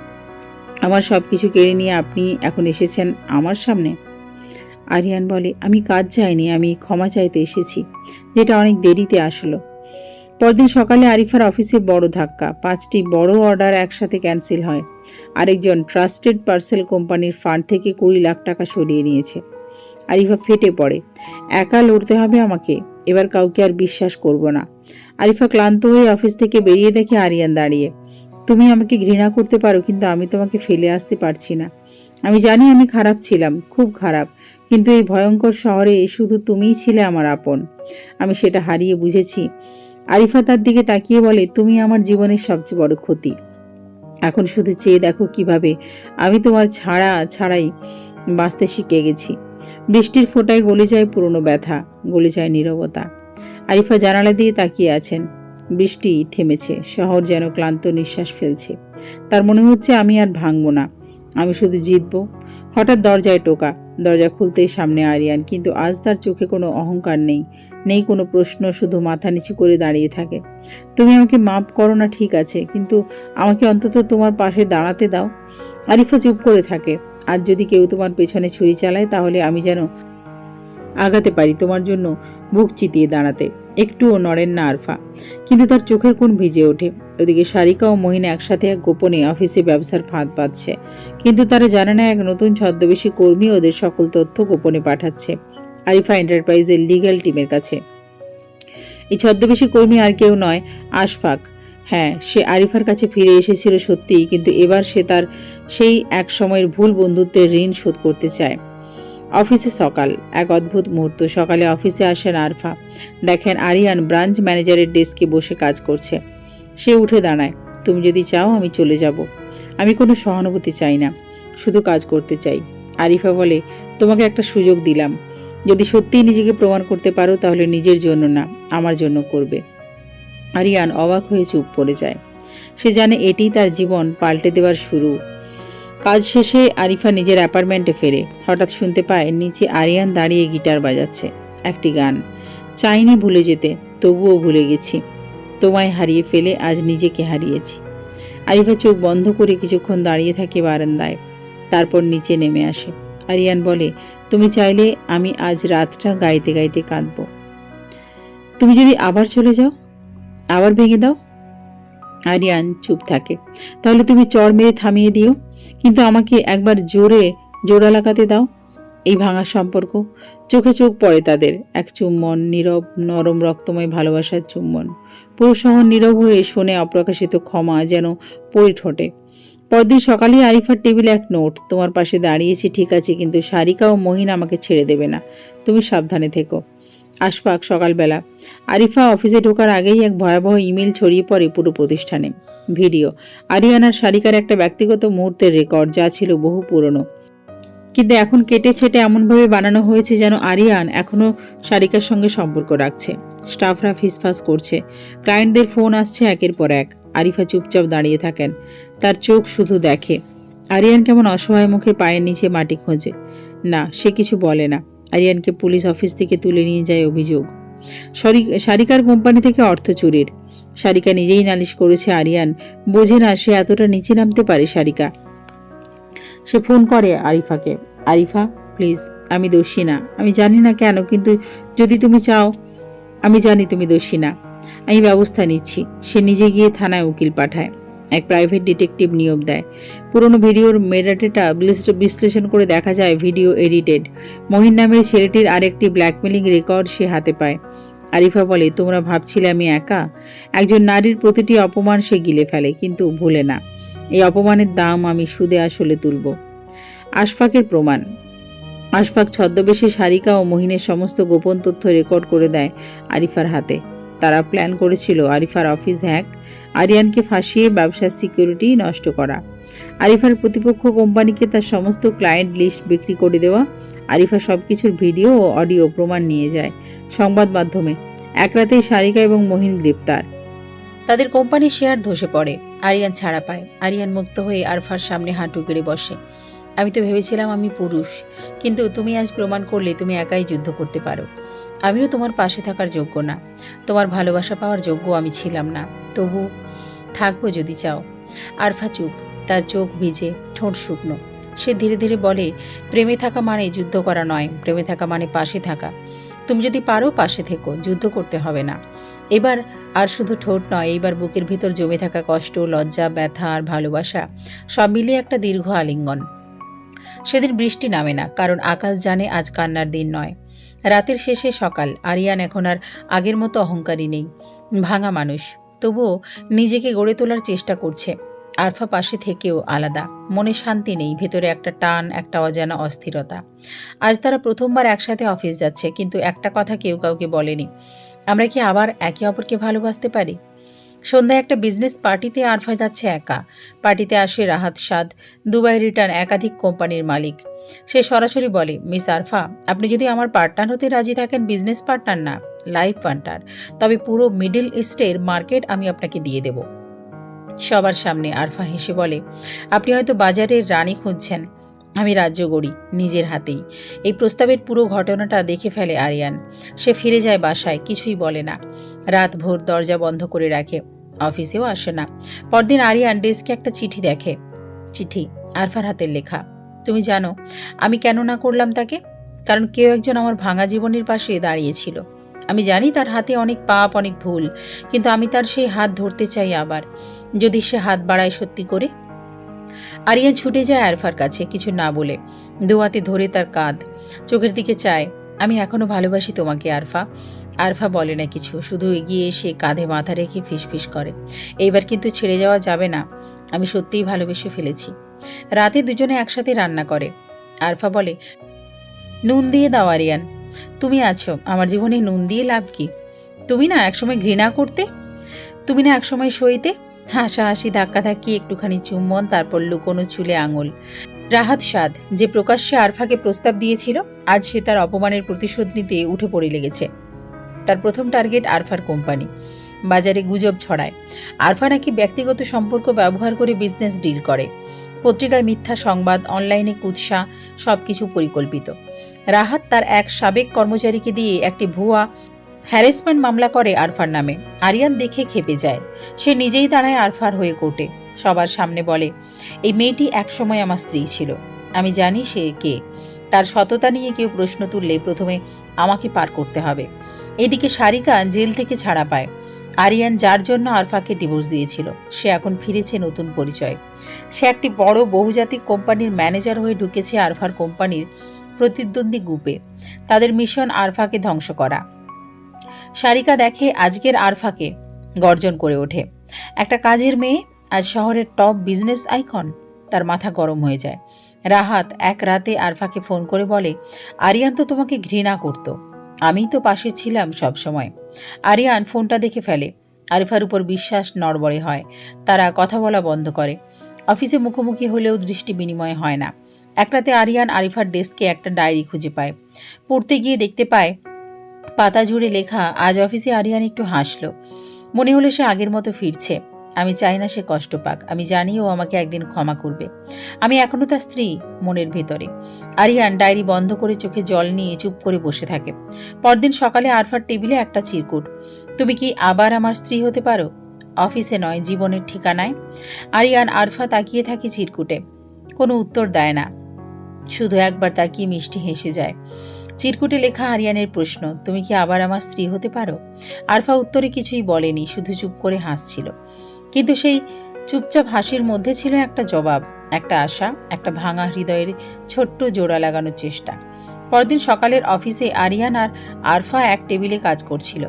আমার সব কিছু কেড়ে নিয়ে আপনি এখন এসেছেন আমার সামনে। আরিয়ান বলে, আমি কাজ চাইনি, আমি ক্ষমা চাইতে এসেছি, যেটা অনেক দেরিতে আসলো। পরদিন সকালে আরিফার অফিসে বড় ধাক্কা। 5টি বড় অর্ডার একসাথে ক্যান্সেল হয়। আরেকজন ট্রাস্টেড পার্সেল কোম্পানির ফান্ড থেকে 20 লাখ টাকা সরিয়ে নিয়েছে। আরিফা ফেটে পড়ে। একা লড়তে হবে আমাকে, এবার কাউকে আর বিশ্বাস করব না। আরিফা ক্লান্ত হয়ে অফিস থেকে বেরিয়ে দেখে আরিয়ান দাঁড়িয়ে। তুমি আমাকে ঘৃণা করতে পারো, কিন্তু আমি তোমাকে ফেলে আসতে পারছি না। আমি জানি আমি খারাপ ছিলাম, খুব খারাপ, কিন্তু এই ভয়ঙ্কর শহরে শুধু তুমিই ছিলে আমার আপন। আমি সেটা হারিয়ে বুঝেছি। আরিফা তার দিকে তাকিয়ে বলে, তুমি আমার জীবনের সবচেয়ে বড় ক্ষতি। এখন শুধু চেয়ে দেখো কিভাবে আমি তোমার ছাড়াই বাঁচতে শিখে গেছি। বৃষ্টির ফোঁটায় গলে যায় পুরনো ব্যথা, গলে যায় নীরবতা। আরিফা জানালা দিয়ে তাকিয়ে আছেন। বৃষ্টি থেমেছে, শহর যেন ক্লান্ত নিঃশ্বাস ফেলছে। তার মনে হচ্ছে আমি আর ভাঙবো না, আমি শুধু জিতবো। হঠাৎ দরজায় টোকা। দরজা খুলতেই সামনে আরিয়ান, কিন্তু আজ তার চোখে কোনো অহংকার নেই, নেই কোনো প্রশ্ন, শুধু মাথা নিচু করে দাঁড়িয়ে থাকে। তুমি আমাকে মাফ করো না ঠিক আছে, কিন্তু আমাকে অন্তত তোমার পাশে দাঁড়াতে দাও। আরিফা চুপ করে থাকে। আজ যদি কেউ তোমার পেছনে ছুরি চালায়, তাহলে আমি যেন আগাতে পারি তোমার জন্য বুক চিতিয়ে দাঁড়াতে। একটুও নড়েন না আরফা, কিন্তু তার চোখের কোণ ভিজে ওঠে। ওদিকে সারিকা ও মহিনা একসাথে এক গোপনে অফিসে ব্যবসার ফাঁদ পাচ্ছে, কিন্তু তারা জানে না এক নতুন ছদ্মবেশী কর্মী ওদের সকল তথ্য গোপনে পাঠাচ্ছে আরিফা এন্টারপ্রাইজের লিগ্যাল টিমের কাছে। এই ছদ্মবেশী কর্মী আর কেউ নয়, আশফাক। হ্যাঁ, সে আরিফার কাছে ফিরে এসেছিল সত্যিই, কিন্তু এবার সে তার সেই এক সময়ের ভুল বন্ধুত্বের ঋণ শোধ করতে চায়। অফিসে সকাল, এক অদ্ভুত মুহূর্ত। সকালে অফিসে আসেন আরফা, দেখেন আরিয়ান ব্রাঞ্চ ম্যানেজারের ডেস্কে বসে কাজ করছে। সে উঠে দাঁড়ায়। তুমি যদি চাও আমি চলে যাব। আমি কোনো সহানুভূতি চাই না, শুধু কাজ করতে চাই। আরিফা বলে, তোমাকে একটা সুযোগ দিলাম, যদি সত্যিই নিজেকে প্রমাণ করতে পারো তাহলে নিজের জন্য না, আমার জন্য করবে। আরিয়ান অবাক হয়ে চুপ করে যায়। সে জানে এটিই তার জীবন পাল্টে দেওয়ার শুরু। কাজ শেষে আরিফা নিজের অ্যাপার্টমেন্টে ফেরে। হঠাৎ শুনতে পায় নিচে আরিয়ান দাঁড়িয়ে গিটার বাজাচ্ছে একটি গান। চাইনি ভুলে যেতে, তবুও ভুলে গেছি। তোমায় হারিয়ে ফেলে আজ নিজেকে হারিয়েছি। আরিফা চোখ বন্ধ করে কিছুক্ষণ দাঁড়িয়ে থাকে বারান্দায়, তারপর নিচে নেমে আসে। আরিয়ান বলে, তুমি চাইলে আমি আজ রাতটা গাইতে গাইতে কাঁদব। তুমি যদি আবার চলে যাও, আবার ভেঙে দাও। আরিয়ান চুপ থাকে। তাহলে তুমি চড় মেরে থামিয়ে দিও, কিন্তু আমাকে একবার জোড়া লাগাতে দাও। এই ভাঙা সম্পর্ক। চোখে চোখ পড়ে তাদের। এক চুম্বন, নীরব নরম রক্তময় ভালোবাসার চুম্বন। পুরো শহর নীরব হয়ে শোনে অপ্রকাশিত ক্ষমা যেন পড়ে ঠোঁটে। পরদিন সকালে আরিফার টেবিলে এক নোট, তোমার পাশে দাঁড়িয়েছি ঠিক আছে, কিন্তু সারিকা ও মহিন আমাকে ছেড়ে দেবে না, তুমি সাবধানে থেকো। আশফাক। সকালবেলা আরিফা অফিসে ঢোকার আগেই এক ভয়াবহ ইমেল ছড়িয়ে পড়ে পুরো প্রতিষ্ঠানে। ভিডিও, আরিয়ানার সারিকার একটা ব্যক্তিগত মুহূর্তের রেকর্ড, যা ছিল বহু পুরনো, কিন্তু এখন কেটে ছেটে এমনভাবে বানানো হয়েছে যেন আরিয়ান এখনও সারিকার সঙ্গে সম্পর্ক রাখছে। স্টাফরা ফিসফাস করছে, ক্লায়েন্টদের ফোন আসছে একের পর এক। আরিফা চুপচাপ দাঁড়িয়ে থাকেন, তার চোখ শুধু দেখে। আরিয়ান কেমন অসহায় মুখে পায়ের নিচে মাটি খোঁজে। না, সে কিছু বলে না। আরিয়ানকে পুলিশ অফিস থেকে তুলে নিয়ে যায় অভিযোগ সারিকার কোম্পানি থেকে অর্থ চুরির। সারিকা নিজেই নালিশ করেছে। আরিয়ান বোঝে না সে এতটা নিচে নামতে পারে। সারিকা। সে ফোন করে আরিফাকে। আরিফা প্লিজ, আমি দোষী না, আমি জানি না কেন, কিন্তু যদি তুমি চাও, আমি জানি তুমি দোষী না, আমি ব্যবস্থা নিচ্ছি। সে নিজে গিয়ে থানায় উকিল পাঠায়, এক প্রাইভেট ডিটেকটিভ নিয়োগ দেয়। পুরনো ভিডিওর মেটাডেটা বিশ্লেষণ করে দেখা যায় ভিডিও এডিটেড। মহিন নামের ছেলেটির আরেকটি ব্ল্যাকমেলিং রেকর্ড সে হাতে পায়। আরিফা বলে, তোমরা ভাবছিলে আমি একা? একজন নারীর প্রতিটি অপমান সে গিলে ফেলে, কিন্তু ভুলে না এই অপমানের দাম আমি সুদে আসলে তুলব। আশফাকের প্রমাণ। আশফাক ছদ্মবেশে সারিকা ও মহিনের সমস্ত গোপন তথ্য রেকর্ড করে দেয় আরিফার হাতে। তারা প্ল্যান করেছিল আরিফার অফিস হ্যাক, আরিয়ানকে ফাঁসিয়ে ব্যবসার সিকিউরিটি নষ্ট করা, আরিফার প্রতিপক্ষ কোম্পানিকে তার সমস্ত ক্লায়েন্ট লিস্ট বিক্রি করে দেওয়া। আরিফা সবকিছুর ভিডিও ও অডিও প্রমাণ নিয়ে যায় সংবাদ মাধ্যমে। এক রাতেই সারিকা এবং মহিন গ্রেপ্তার। তাদের কোম্পানির শেয়ার ধসে পড়ে। আরিয়ান ছাড়া পায়। আরিয়ান মুক্ত হয়ে আরফার সামনে হাঁটু গেড়ে বসে। আমি তো ভেবেছিলাম আমি পুরুষ, কিন্তু তুমি আজ প্রমাণ করলে তুমি একাই যুদ্ধ করতে পারো। আমিও তোমার পাশে থাকার যোগ্য না, তোমার ভালোবাসা পাওয়ার যোগ্য আমি ছিলাম না, তবু থাকবো যদি চাও। আরফা চুপ, তার চোখ ভিজে, ঠোঁট শুকনো। সে ধীরে ধীরে বলে, প্রেমে থাকা মানে যুদ্ধ করা নয়, প্রেমে থাকা মানে পাশে থাকা। তুমি যদি পারো পাশে থেকো, যুদ্ধ করতে হবে না। এবার আর শুধু ঠোঁট নয়, এইবার বুকের ভিতর জমে থাকা কষ্ট, লজ্জা, ব্যথা আর ভালোবাসা সব মিলিয়ে একটা দীর্ঘ আলিঙ্গন। সেদিন বৃষ্টি নামে না, কারণ আকাশ জানে আজ কান্নার দিন নয়। রাতের শেষে সকাল। আরিয়ান এখন আর আগের মতো অহংকারী নেই, ভাঙা মানুষ, তবুও নিজেকে গড়ে তোলার চেষ্টা করছে। আরফা পাশে থেকেও আলাদা, মনে শান্তি নেই, ভেতরে একটা টান, একটা অজানা অস্থিরতা। আজ তারা প্রথমবার একসাথে অফিস যাচ্ছে, কিন্তু একটা কথা কেউ কাউকে বলেনি, আমরা কি আবার একে অপরকে ভালোবাসতে পারি? সন্ধ্যায় একটা বিজনেস পার্টিতে আরফা যাচ্ছে একা। পার্টিতে আসে রাহাত সাদ, দুবাই রিটার্ন একাধিক কোম্পানির মালিক। সে সরাসরি বলে, মিস আরফা, আপনি যদি আমার পার্টনার হতে রাজি থাকেন, বিজনেস পার্টনার না, লাইফ পার্টনার, তবে পুরো মিডল ইস্টের মার্কেট আমি আপনাকে দিয়ে দেব। সবার সামনে আরফা হেসে বলে, আপনি হয়তো বাজারের রানী খুঁজছেন, আমি রাজ্য গড়ি নিজের হাতেই। এই প্রস্তাবের পুরো ঘটনাটা দেখে ফেলে আরিয়ান। সে ফিরে যায় বাসায়, কিছুই বলে না। রাত ভোর দরজা বন্ধ করে রাখে, অফিসেও আসে না। পরদিন আরিয়ান ডেস্কে একটা চিঠি দেখে। চিঠি আরফার হাতের লেখা। তুমি জানো আমি কেন না করলাম তাকে? কারণ কেউ একজন আমার ভাঙা জীবনের পাশে দাঁড়িয়েছিল। আমি জানি তার হাতে অনেক পাপ, অনেক ভুল, কিন্তু আমি তার সেই হাত ধরতে চাই আবার, যদি সে হাত বাড়ায় সত্যি করে। আরিয়ান ছুটে যায় আরফার কাছে, কিছু না বলে। দোয়াতে ধরে তার কাঁধ, চোখের দিকে চায়। আমি এখনো ভালোবাসি তোমাকে আরফা। আরফা বলে না কিছু, শুধু এগিয়ে এসে কাঁধে মাথা রেখে ফিসফিস করে, এইবার কিন্তু ছেড়ে যাওয়া যাবে না, আমি সত্যিই ভালোবেসে ফেলেছি। রাতে দুজনে একসাথে রান্না করে। আরফা বলে, নুন দিয়ে দাও আরিয়ান, তুমি আছো, আমার জীবনে নুন দিয়ে লাভ কি? তুমি না একসময় ঘৃণা করতে, তুমি না একসময় সইতে। হাসাহাসি, ধাক্কাধাক্কি, একটুখানি চুম্বন, তারপর লুকোনো চুলে আঙুল। রাহাত সাদ, যে প্রকাশ্যে আরফাকে প্রস্তাব দিয়েছিল, আজ সে তার অপমানের প্রতিশোধ নিতে উঠে পড়ে লেগেছে। তার প্রথম টার্গেট আরফার কোম্পানি। বাজারে গুজব ছড়ায় আরফা নাকি ব্যক্তিগত সম্পর্ক ব্যবহার করে বিজনেস ডিল করে। পত্রিকায় মিথ্যা সংবাদ, অনলাইনে কুৎসা, সবকিছু পরিকল্পিত। রাহাত তার এক সাবেক কর্মচারীকে দিয়ে একটি ভুয়া হ্যারাসমেন্ট মামলা করে আরফার নামে। আরিয়ান দেখে খেপে যায়। সে নিজেই দাঁড়ায় আরফার হয়ে কোর্টে, সবার সামনে বলে, এই মেয়েটি একসময় আমার স্ত্রী ছিল, আমি জানি সে কে। তার সততা নিয়ে কেউ প্রশ্ন তুললে প্রথমে আমাকে পার করতে হবে। এদিকে সারিকা জেল থেকে ছাড়া পায়। আরিয়ান যার জন্য আরফাকে ডিভোর্স দিয়েছিল, সে এখন ফিরেছে নতুন পরিচয়। সে একটি বড় বহুজাতিক কোম্পানির ম্যানেজার হয়ে ঢুকেছে আরফার কোম্পানির প্রতিদ্বন্দ্বী গ্রুপে। তাদের মিশন আরফাকে ধ্বংস করা। সারিকা দেখে আজকের আরফাকে, গর্জন করে ওঠে, একটা কাজের মেয়ে আজ শহরের টপ বিজনেস আইকন। তার মাথা গরম হয়ে যায়। রাহাত এক রাতে আরফাকে ফোন করে বলে, আরিয়ান তো তোমাকে ঘৃণা করত, আমিই তো পাশে ছিলাম সব সময়। আরিয়ান ফোনটা দেখে ফেলে। আরিফার উপর বিশ্বাস নড়বড়ে হয়। তারা কথা বলা বন্ধ করে। অফিসে মুখোমুখি হলেও দৃষ্টি বিনিময় হয় না। এক রাতে আরিয়ান আরিফার ডেস্কে একটা ডায়েরি খুঁজে পায়। পড়তে গিয়ে দেখতে পায় পাতা জুড়ে লেখা, আজ অফিসে আরিয়ান একটু হাসল, মনে হলো সে আগের মতো ফিরছে। আমি চাই না সে কষ্ট পাক, আমি জানি ও আমাকে একদিন ক্ষমা করবে, আমি এখনো তার স্ত্রী মনের ভেতরে। আরিয়ান ডায়েরি বন্ধ করে চোখে জল নিয়ে চুপ করে বসে থাকে। পরদিন সকালে আরফার টেবিলে একটা চিরকুট, তুমি কি আবার আমার স্ত্রী হতে পারো? অফিসে নয়, জীবনের ঠিকানায়। আরিয়ান আরফা তাকিয়ে থাকে চিরকুটে, কোনো উত্তর দেয় না, শুধু একবার তাকিয়ে মিষ্টি হেসে যায়। চিরকুটে লেখা আরিয়ানের প্রশ্ন, তুমি কি আবার আমার স্ত্রী হতে পারো? আরফা উত্তরে কিছুই বলেনি, শুধু চুপ করে হাসছিল। কিন্তু সেই চুপচাপ হাসির মধ্যে ছিল একটা জবাব, একটা আশা, একটা ভাঙা হৃদয়ের ছোট্ট জোড়া লাগানোর চেষ্টা। পরদিন সকালের অফিসে আরিয়ান আর আরফা এক টেবিলে কাজ করছিল।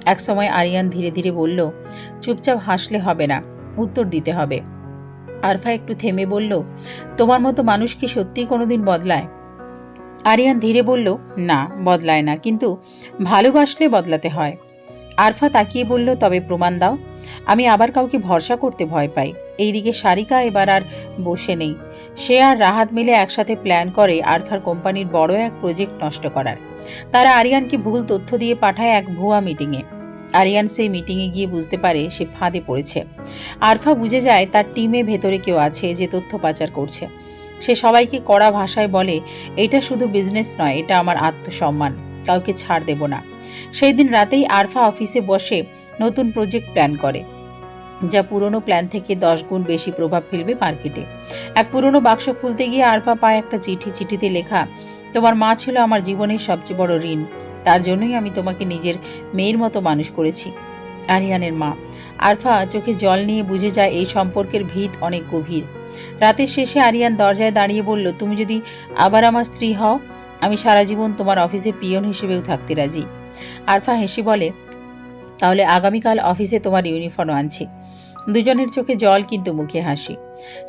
এক সময় আরিয়ান ধীরে ধীরে বলল, চুপচাপ হাসলে হবে না, উত্তর দিতে হবে। আরফা একটু থেমে বলল, তোমার মতো মানুষ কি সত্যিই কোনোদিন বদলায়? আরিয়ান ধীরে বলল, না, বদলায় না, কিন্তু ভালোবাসলে বদলাতে হয়। আরফা তাকিয়ে বলল, তবে প্রমাণ দাও। আমি আবার কাউকে ভরসা করতে ভয় পাই। এইদিকে সারিকা এবার আর বসে নেই। সে আর রাহাত মিলে একসাথে প্ল্যান করে আরফার কোম্পানির বড় এক প্রজেক্ট নষ্ট করার। তারা আরিয়ানকে ভুল তথ্য দিয়ে পাঠায় এক ভুয়া মিটিংয়ে। আরিয়ান সেই মিটিংয়ে গিয়ে বুঝতে পারে সে ফাঁদে পড়েছে। আরফা বুঝে যায় তার টিমে ভেতরে কেউ আছে যে তথ্য পাচার করছে। সে সবাইকে কড়া ভাষায় বলে, এটা শুধু বিজনেস নয়, এটা আমার আত্মসম্মান, কাউকে ছাড় দেব না। সেই দিন রাতেই আরফা অফিসে বসে নতুন প্রজেক্ট প্ল্যান করে, যা পুরনো প্ল্যান থেকে 10 গুণ বেশি প্রভাব ফেলবে মার্কেটে। এক পুরনো বাক্স খুলতে গিয়ে আরফা পায় একটা চিঠি। চিঠিতে লেখা, তোমার মা ছিল আমার জীবনের সবচেয়ে বড় ঋণ, তার জন্যই আমি তোমাকে নিজের মেয়ের মতো মানুষ করেছি। আরিয়ানের মা। আরফা চোখে জল নিয়ে বুঝে যায় এই সম্পর্কের ভিত অনেক গভীর। রাতের শেষে আরিয়ান দরজায় দাঁড়িয়ে বলল, তুমি যদি আবার আমার স্ত্রী হও, আমি সারা জীবন তোমার অফিসে পিয়ন হিসেবেও থাকতে রাজি। আরফা হেসে বলে, তাহলে আগামীকাল অফিসে তোমার ইউনিফর্ম আনছি। দুজনের চোখে জল, কিন্তু মুখে হাসি।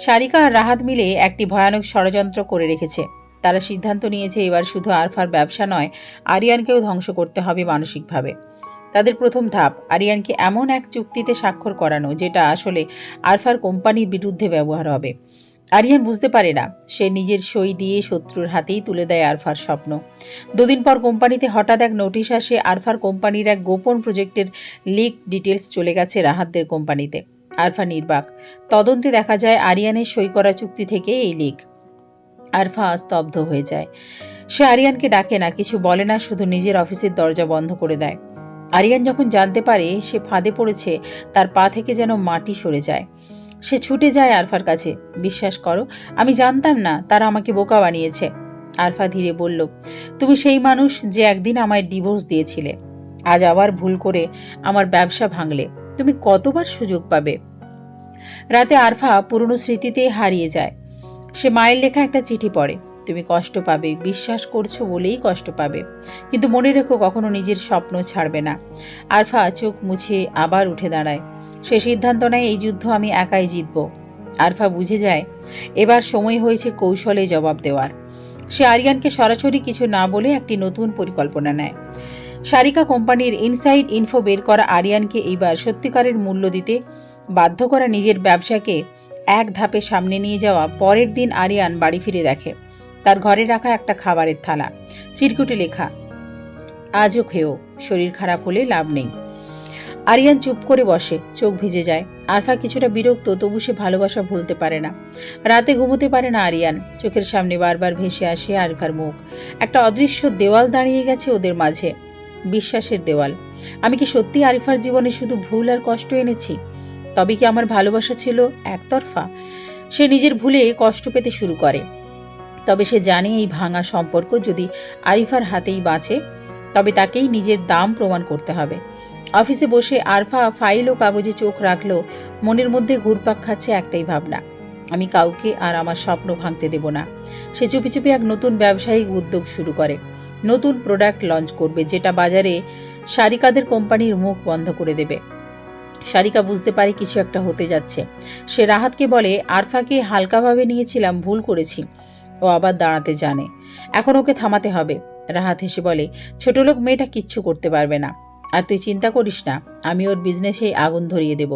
সারিকা আর রাহাত মিলে একটি ভয়ানক ষড়যন্ত্র করে রেখেছে। তারা সিদ্ধান্ত নিয়েছে এবার শুধু আরফার ব্যবসা নয়, আরিয়ানকেও ধ্বংস করতে হবে মানসিকভাবে। তাদের প্রথম ধাপ, আরিয়ানকে এমন এক চুক্তিতে স্বাক্ষর করানো যেটা আসলে আরফার কোম্পানির বিরুদ্ধে ব্যবহার হবে। আরিয়ান বুঝতে পারে না, সে নিজের সই দিয়ে শত্রুর হাতেই তুলে দেয় আরফার স্বপ্ন। দুদিন পর কোম্পানিতে হঠাৎ এক নোটিশ আসে, আরফার কোম্পানির এক গোপন প্রজেক্টের লিক ডিটেলস চলে গেছে রাহাতদের কোম্পানিতে। আরফা নির্বাক। তদন্তে দেখা যায় আরিয়ানের সই করা চুক্তি থেকে এই লিক। আরফা স্তব্ধ হয়ে যায়। সে আরিয়ানকে ডাকে না, কিছু বলে না, শুধু নিজের অফিসের দরজা বন্ধ করে দেয়। আরিয়ান যখন জানতে পারে সে ফাঁদে পড়েছে, তার পা থেকে যেন মাটি সরে যায়। সে ছুটে যায় আরফার কাছে, বিশ্বাস করো, আমি জানতাম না, তারা আমাকে বোকা বানিয়েছে। আরফা ধীরে বলল, তুমি সেই মানুষ যে একদিন আমায় ডিভোর্স দিয়েছিলে, আজ আবার ভুল করে আমার ব্যবসা ভাঙলে, তুমি কতবার সুযোগ পাবে? রাতে আরফা পুরনো স্মৃতিতে হারিয়ে যায়। সে মায়ের লেখা একটা চিঠি পড়ে, তুমি কষ্ট পাবে, বিশ্বাস করছো বলেই কষ্ট পাবে, কিন্তু মনে রেখো কখনো নিজের স্বপ্ন ছাড়বে না। আরফা চোখ মুছে আবার উঠে দাঁড়ায়। সে সিদ্ধান্ত নেয় এই যুদ্ধ আমি একাই জিতব। আরফা বুঝে যায় এবার সময় হয়েছে কৌশলে জবাব দেওয়ার। সে আরিয়ানকে সরাসরি কিছু না বলে একটি নতুন পরিকল্পনা নেয়। সারিকা কোম্পানির ইনসাইড ইনফো বের করা আরিয়ানকে এইবার সত্যিকারের মূল্য দিতে বাধ্য করা নিজের ব্যবসাকে এক ধাপে সামনে নিয়ে যাওয়া। পরের দিন আরিয়ান বাড়ি ফিরে দেখে তার ঘরে রাখা একটা খাবারের থালা, চিরকুটে লেখা, আজও খেও, শরীর খারাপ হলে লাভ নেই। আরিয়ান চুপ করে বসে, চোখ ভিজে যায়। আরফা কিছুটা বিরক্ত, তবু সে ভালোবাসা ভুলতে পারে না। রাতে ঘুমোতে পারে না আরিয়ান। চোখের সামনে বারবার ভেসে আসে আরফার মুখ। একটা অদৃশ্য দেওয়াল দাঁড়িয়ে গেছে ওদের মাঝে, বিশ্বাসের দেওয়াল। আমি কি সত্যি আরিফার জীবনে শুধু ভুল আর কষ্ট এনেছি? তবে কি আমার ভালোবাসা ছিল একতরফা? সে নিজের ভুলে কষ্ট পেতে শুরু করে। তবে সে জানে এই ভাঙা সম্পর্ক যদি আরিফার হাতেই বাঁচে, তবে তাকেই নিজের দাম প্রমাণ করতে হবে। অফিসে বসে আরফা ফাইল ও কাগজে চোখ রাখলো। মনের মধ্যে ঘুরপাক খাচ্ছে একটাই ভাবনা, আমি কাউকে আর আমার স্বপ্ন ভাঙতে দেব না। সে চুপি চুপি এক নতুন ব্যবসায়িক উদ্যোগ শুরু করে। নতুন প্রোডাক্ট লঞ্চ করবে, যেটা বাজারে সারিকাদের কোম্পানির মুখ বন্ধ করে দেবে। সারিকা বুঝতে পারে কিছু একটা হতে যাচ্ছে। সে রাহাতকে বলে, আরফাকে হালকাভাবে নিয়েছিলাম, ভুল করেছি। ও আবার দাঁড়াতে জানে, এখন ওকে থামাতে হবে। রাহাত হেসে বলে, ছোটলোক মেয়েটা কিচ্ছু করতে পারবে না, আর তুই চিন্তা করিস না, আমি ওর বিজনেসে আগুন ধরিয়ে দেব।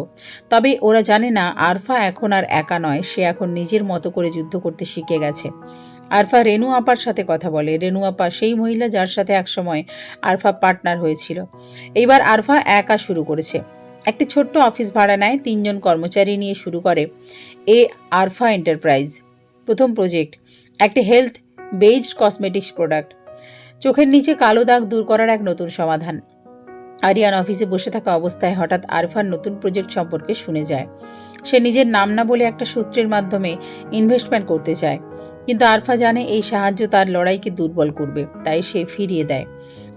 তবে ওরা জানে না আরফা এখন আর একা নয়, সে এখন নিজের মতো করে যুদ্ধ করতে শিখে গেছে। আরফা রেনু আপার সাথে কথা বলে। রেনু আপা সেই মহিলা যার সাথে একসময় আরফা পার্টনার হয়েছিল। এইবার আরফা একা শুরু করেছে। একটি ছোট্ট অফিস ভাড়া নেয়, 3 জন কর্মচারী নিয়ে শুরু করে আরফা এন্টারপ্রাইজ। প্রথম প্রজেক্ট একটি হেলথ বেসড কসমেটিক্স প্রোডাক্ট, চোখের নিচে কালো দাগ দূর করার এক নতুন সমাধান। আরিয়ান অফিসে বসে থাকা অবস্থায় হঠাৎ আরফার নতুন প্রজেক্ট সম্পর্কে শুনে যায়। সে নিজের নাম না বলে একটা সূত্রের মাধ্যমে ইনভেস্টমেন্ট করতে চায়, কিন্তু আরফা জানে এই সাহায্য তার লড়াইকে দুর্বল করবে, তাই সে ফিরিয়ে দেয়।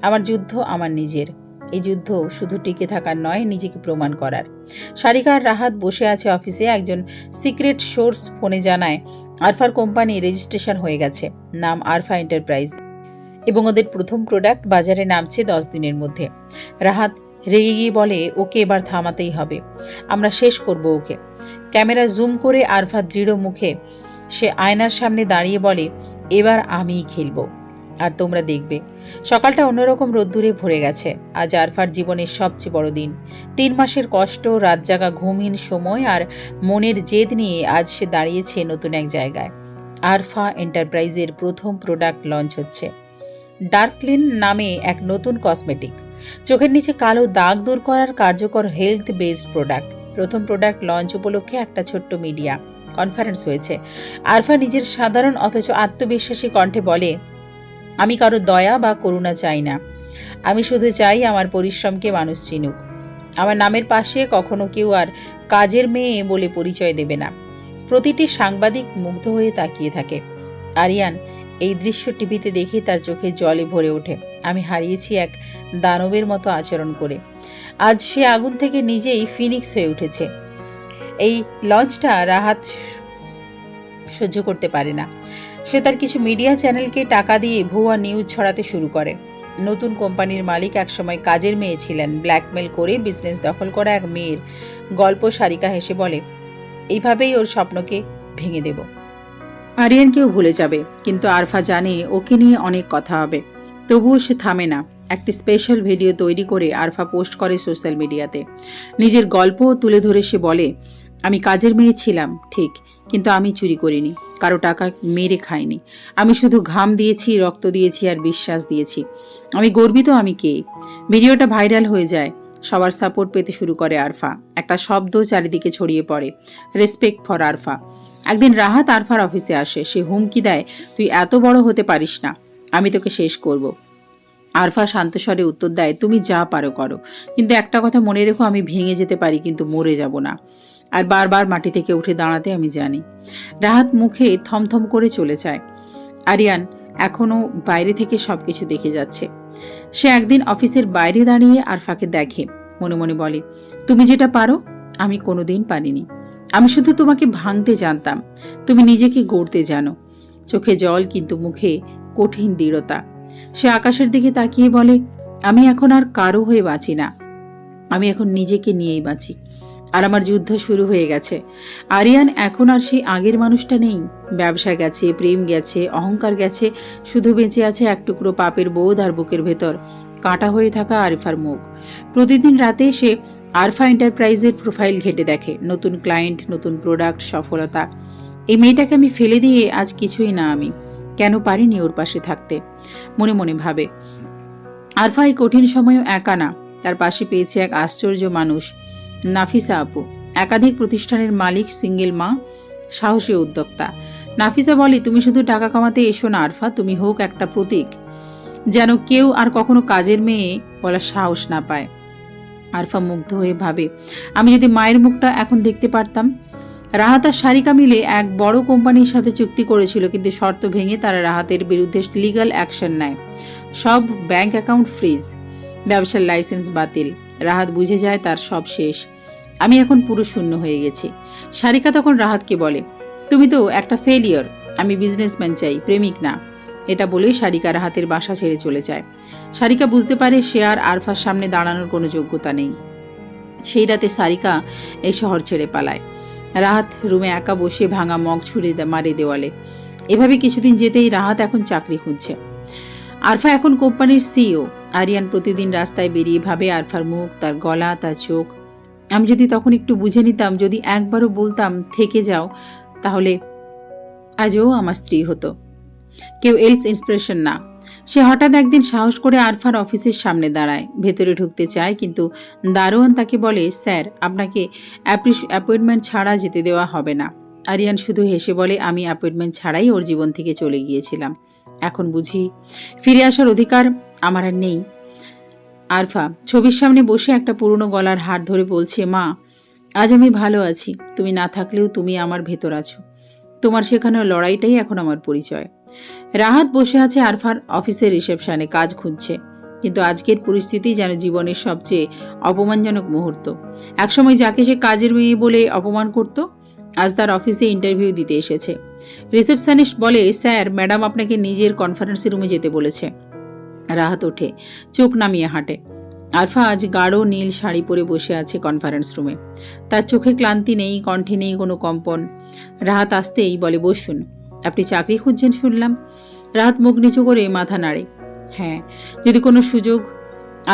আমার যুদ্ধ আমার নিজের। এই যুদ্ধ শুধু টিকে থাকার নয়, নিজেকে প্রমাণ করার। সারিকা আর রাহাত বসে আছে অফিসে। একজন সিক্রেট সোর্স ফোনে জানায় আরফার কোম্পানি রেজিস্ট্রেশন হয়ে গেছে, নাম আরফা এন্টারপ্রাইজ, এবং ওদের প্রথম প্রোডাক্ট বাজারে নামছে 10 দিনের মধ্যে। রাহাত রেগে গিয়ে বলে, ওকে এবার থামাতেই হবে, আমরা শেষ করব ওকে। ক্যামেরা জুম করে আরফা দৃঢ় মুখে সে আয়নার সামনে দাঁড়িয়ে বলে, এবার আমিই খেলবো, আর তোমরা দেখবে। সকালটা অন্যরকম রোদ্দুরে ভরে গেছে। আজ আরফার জীবনের সবচেয়ে বড় দিন। 3 মাসের কষ্ট, রাত জাগা, ঘুমহীন সময় আর মনের জেদ নিয়ে আজ সে দাঁড়িয়েছে নতুন এক জায়গায়। আরফা এন্টারপ্রাইজের প্রথম প্রোডাক্ট লঞ্চ হচ্ছে, ডার্কলিন নামে এক নতুন কসমেটিক, চোখের নিচে কালো দাগ দূর করার কার্যকর হেলথ বেসড প্রোডাক্ট। প্রথম প্রোডাক্ট লঞ্চ উপলক্ষে একটা ছোট্ট মিডিয়া কনফারেন্স হয়েছে। আরফা নিজের সাধারণ অথচ আত্মবিশ্বাসী কণ্ঠে বলে, আমি কারো দয়া বা করুণা চাই না, আমি শুধু চাই আমার পরিশ্রমকে মানুষ চিনুক। আমার নামের পাশে কখনো কেউ আর কাজের মেয়ে বলে পরিচয় দেবে না। প্রতিটি সাংবাদিক মুগ্ধ হয়ে তাকিয়ে থাকে। আরিয়ান এই দৃশ্য টিভিতে দেখে তার চোখে জলে ভরে ওঠে। আমি হারিয়েছি এক দানবের মতো আচরণ করে। আজ সে আগুন থেকে নিজেই ফিনিক্স হয়ে উঠেছে। এই লঞ্চটা রাহাত সহ্য করতে পারে না। সে তার কিছু মিডিয়া চ্যানেলকে টাকা দিয়ে ভুয়া নিউজ ছড়াতে শুরু করে। নতুন কোম্পানির মালিক একসময় কাজের মেয়ে ছিলেন, ব্ল্যাকমেল করে বিজনেস দখল করা এক মেয়ের গল্প। সারিকা হেসে বলে, এইভাবেই ওর স্বপ্নকে ভেঙে দেব। আরিয়ানকেও ভুলে যাবে, কিন্তু আরফা জানে ওকে নিয়ে অনেক কথা হবে। তবুও সে থামে না। একটি স্পেশাল ভিডিও তৈরি করে আরফা পোস্ট করে সোশ্যাল মিডিয়াতে। নিজের গল্পও তুলে ধরে সে বলে, আমি কাজের মেয়ে ছিলাম ঠিক, কিন্তু আমি চুরি করিনি, কারো টাকা মেরে খাইনি। আমি শুধু ঘাম দিয়েছি, রক্ত দিয়েছি আর বিশ্বাস দিয়েছি। আমি গর্বিত আমি কে। ভিডিওটা ভাইরাল হয়ে যায়। সবার সাপোর্ট পেতে শুরু করে আরফা। একটা শব্দ চারিদিকে ছড়িয়ে পড়ে, রেসপেক্ট ফর আরফা। একদিন রাহাত আরফার অফিসে আসে। সে হুমকি দেয়, তুই এত বড় হতে পারিস না, আমি তোকে শেষ করব। আরফা শান্ত স্বরে উত্তর দেয়, তুমি যা পারো করো, কিন্তু একটা কথা মনে রেখো, আমি ভেঙে যেতে পারি কিন্তু মরে যাব না, আর বারবার মাটি থেকে উঠে দাঁড়াতে আমি জানি। রাহাত মুখে থমথম করে চলে যায়। আরিয়ান এখনো বাইরে থেকে সবকিছু দেখে যাচ্ছে। সে একদিন অফিসের বাইরে দাঁড়িয়ে আরফাকে দেখে, মনে মনে বলে, তুমি যেটা পারো আমি কোনোদিন পারিনি। আমি শুধু তোমাকে ভাঙতে জানতাম, তুমি নিজেকে গড়তে জানো। চোখে জল, কিন্তু মুখে কঠিন দৃঢ়তা। সে আকাশের দিকে তাকিয়ে বলে, আমি এখন আর কারো হয়ে বাঁচি না, আমি এখন নিজেকে নিয়েই বাঁচি। আর আমার যুদ্ধ শুরু হয়ে গেছে। আরিয়ান এখন আর সেই আগের মানুষটা নেই। ব্যবসা গেছে, প্রেম গেছে, অহংকার গেছে, শুধু বেঁচে আছে এক টুকরো পাপের বোধ আর বুকের ভেতর কাটা হয়ে থাকা আরিফার মুখ। প্রতিদিন রাতে সে আরফা এন্টারপ্রাইজের প্রোফাইল ঘেটে দেখে, নতুন ক্লায়েন্ট, নতুন প্রোডাক্ট, সফলতা। এই মেয়েটাকে আমি ফেলে দিয়ে আজ কিছুই না, আমি কেন পারিনি ওর পাশে থাকতে, মনে মনে ভাবে। আরফা এই কঠিন সময়ও একা না, তার পাশে পেয়েছে এক আশ্চর্য মানুষ, নাফিসা আপু, একাধিক প্রতিষ্ঠানের মালিক, সিঙ্গেল মা, সাহসী উদ্যোক্তা। নাফিসা বলে, তুমি শুধু টাকা কামাতে এসো না আরফা, তুমি হোক একটা প্রতীক, যেন কেউ আর কখনো কাজের মেয়ে বলার সাহস না পায়। আরফা মুগ্ধ হয়ে ভাবে, আমি যদি মায়ের মুখটা এখন দেখতে পারতাম। রাহাত আর সারিকা মিলে এক বড় কোম্পানির সাথে চুক্তি করেছিল, কিন্তু শর্ত ভেঙে তারা রাহাতের বিরুদ্ধে লিগ্যাল অ্যাকশন নেয়। সব ব্যাংক অ্যাকাউন্ট ফ্রিজ, ব্যবসার লাইসেন্স বাতিল। রাহাত বুঝে যায় তার সব শেষ। আমি এখন পুরো শূন্য হয়ে গেছি। সারিকা তখন রাহাতকে বলে, তুমি তো একটা ফেলিয়র, আমি বিজনেসম্যান চাই, প্রেমিক না। এটা বলেই সারিকা রাহাতের বাসা ছেড়ে চলে যায়। সারিকা বুঝতে পারে সে আর আরফার সামনে দাঁড়ানোর কোনো যোগ্যতা নেই। সেই রাতে সারিকা এই শহর ছেড়ে পালায়। রাহাত রুমে একা বসে ভাঙা মগ ছুঁড়ে মারে দেওয়ালে। এভাবে কিছুদিন যেতেই রাহাত এখন চাকরি খুঁজছে। আরফা এখন কোম্পানির সিইও। আরিয়ান প্রতিদিন রাস্তায় বেরিয়ে ভাবে আরফার মুখ, তার গলা, তার চোখ। আমি যদি তখন একটু বুঝে নিতাম, যদি একবারও বলতাম থেকে যাও, তাহলে আজও আমার স্ত্রী হতো, কেউ এলস ইন্সপিরেশন না। সে হঠাৎ একদিন সাহস করে আরফার অফিসের সামনে দাঁড়ায়, ভেতরে ঢুকতে চায়, কিন্তু দারোয়ান তাকে বলে, স্যার, আপনাকে অ্যাপয়েন্টমেন্ট ছাড়া যেতে দেওয়া হবে না। আরিয়ান শুধু হেসে বলে, আমি অ্যাপয়েন্টমেন্ট ছাড়াই ওর জীবন থেকে চলে গিয়েছিলাম, এখন বুঝি ফিরে আসার অধিকার আমার আর নেই। আরফা ছবির সামনে বসে একটা পুরনো গলার হার ধরে বলছে, মা, আজ আমি ভালো আছি, তুমি না থাকলেও তুমি আমার ভেতর আছো, তোমার শেখানো লড়াইটাই এখন আমার পরিচয়। রাহাত বসে আছে আরফার অফিসের রিসেপশনে, কাজ খুঁজছে, কিন্তু আজকের পরিস্থিতি যেন জীবনের সবচেয়ে অপমানজনক মুহূর্ত। একসময় যাকে সে কাজের মেয়ে বলে অপমান করত, আজ তার অফিসে ইন্টারভিউ দিতে এসেছে। রিসেপশনিস্ট বলে, স্যার, ম্যাডাম আপনাকে নিজের কনফারেন্স রুমে যেতে বলেছে। রাহাত ওঠে, চোখ নামিয়ে হাঁটে। আরফা আজ গাঢ় নীল শাড়ি পরে বসে আছে কনফারেন্স রুমে। তার চোখে ক্লান্তি নেই, কণ্ঠে নেই কোনো কম্পন। রাহাত আসতেই বলে, বসুন। আপনি চাকরি খুঁজছেন শুনলাম। রাহাত মুখ নিচু করে মাথা নাড়ে, হ্যাঁ, যদি কোনো সুযোগ।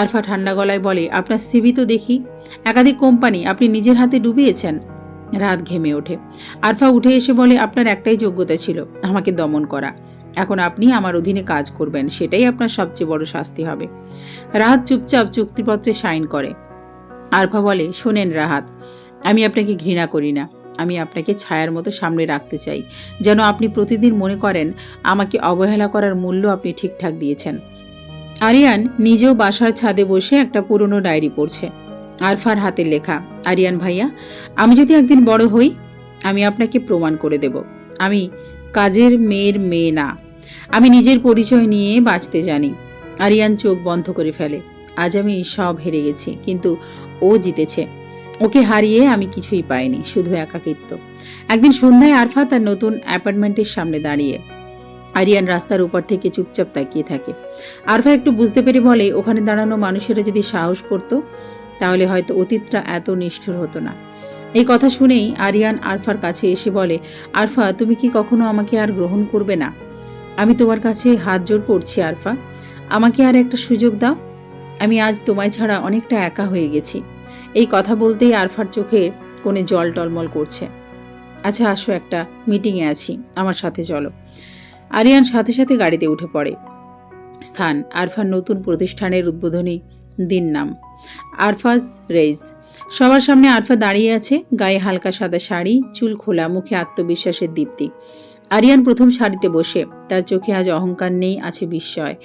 আরফা ঠান্ডা গলায় বলে, আপনার সিভি তো দেখি, একাধিক কোম্পানি আপনি নিজের হাতে ডুবিয়েছেন। রাহাত ঘেমে ওঠে। আরফা উঠে এসে বলে, আপনার একটাই যোগ্যতা ছিল, আমাকে দমন করা। এখন আপনি আমার অধীনে কাজ করবেন, সেটাই আপনার সবচেয়ে বড় শাস্তি হবে। রাহাত চুপচাপ চুক্তিপত্রে সাইন করে। আরফা বলে, শোনেন রাহাত, আমি আপনাকে ঘৃণা করি না, আমি আপনাকে ছায়ার মতো সামনে রাখতে চাই, যেন আপনি প্রতিদিন মনে করেন আমাকে অবহেলা করার মূল্য আপনি ঠিকঠাক দিয়েছেন। আরিয়ান নিজেও বাসার ছাদে বসে একটা পুরনো ডায়েরি পড়ছে। আরফার হাতের লেখা, আরিয়ান ভাইয়া, আমি যদি একদিন বড় হই, আমি আপনাকে প্রমাণ করে দেব আমি কাজের মেয়ের মেয়ে না, আমি নিজের পরিচয় নিয়ে বাঁচতে জানি। আরিয়ান চোখ বন্ধ করে ফেলে। আজ আমি সব হেরে গেছি, কিন্তু ও জিতেছে। ওকে হারিয়ে আমি কিছুই পাইনি, শুধু একাকিত্ব। একদিন সন্ধ্যায় আরফা তার নতুন অ্যাপার্টমেন্টের সামনে দাঁড়িয়ে। আরিয়ান রাস্তার উপর থেকে চুপচাপ তাকিয়ে থাকে। আরফা একটু বুঝতে পেরে বলে, ওখানে দাঁড়ানো মানুষেরা যদি সাহস করত, তাহলে হয়তো অতীতটা এত নিষ্ঠুর হতো না। এই কথা শুনেই আরিয়ান আরফার কাছে এসে বলে, আরফা, তুমি কি কখনো আমাকে আর গ্রহণ করবে না? আমি তোমার কাছে হাত জোড় করছি আরফা, আমাকে আর একটা সুযোগ দাও। আমি আজ তোমায় ছাড়া অনেকটা একা হয়ে গেছি। এই কথা বলতেই আরফার চোখে কোণে জল টলমল করছে। আচ্ছা আসো, একটা মিটিংয়ে আছি, আমার সাথে চলো। আরিয়ান সাথে সাথে গাড়িতে উঠে পড়ে। স্থান, আরফার নতুন প্রতিষ্ঠানের উদ্বোধনী দিন, নাম আরফাজ রেইজ। সবার সামনে আরফা দাঁড়িয়ে আছে, গায়ে হালকা সাদা শাড়ি, চুল খোলা, মুখে আত্মবিশ্বাসের দীপ্তি। আরিয়ান প্রথম সারিতে বসে, তার চোখে আজ অহংকার নেই, আছে বিস্ময়।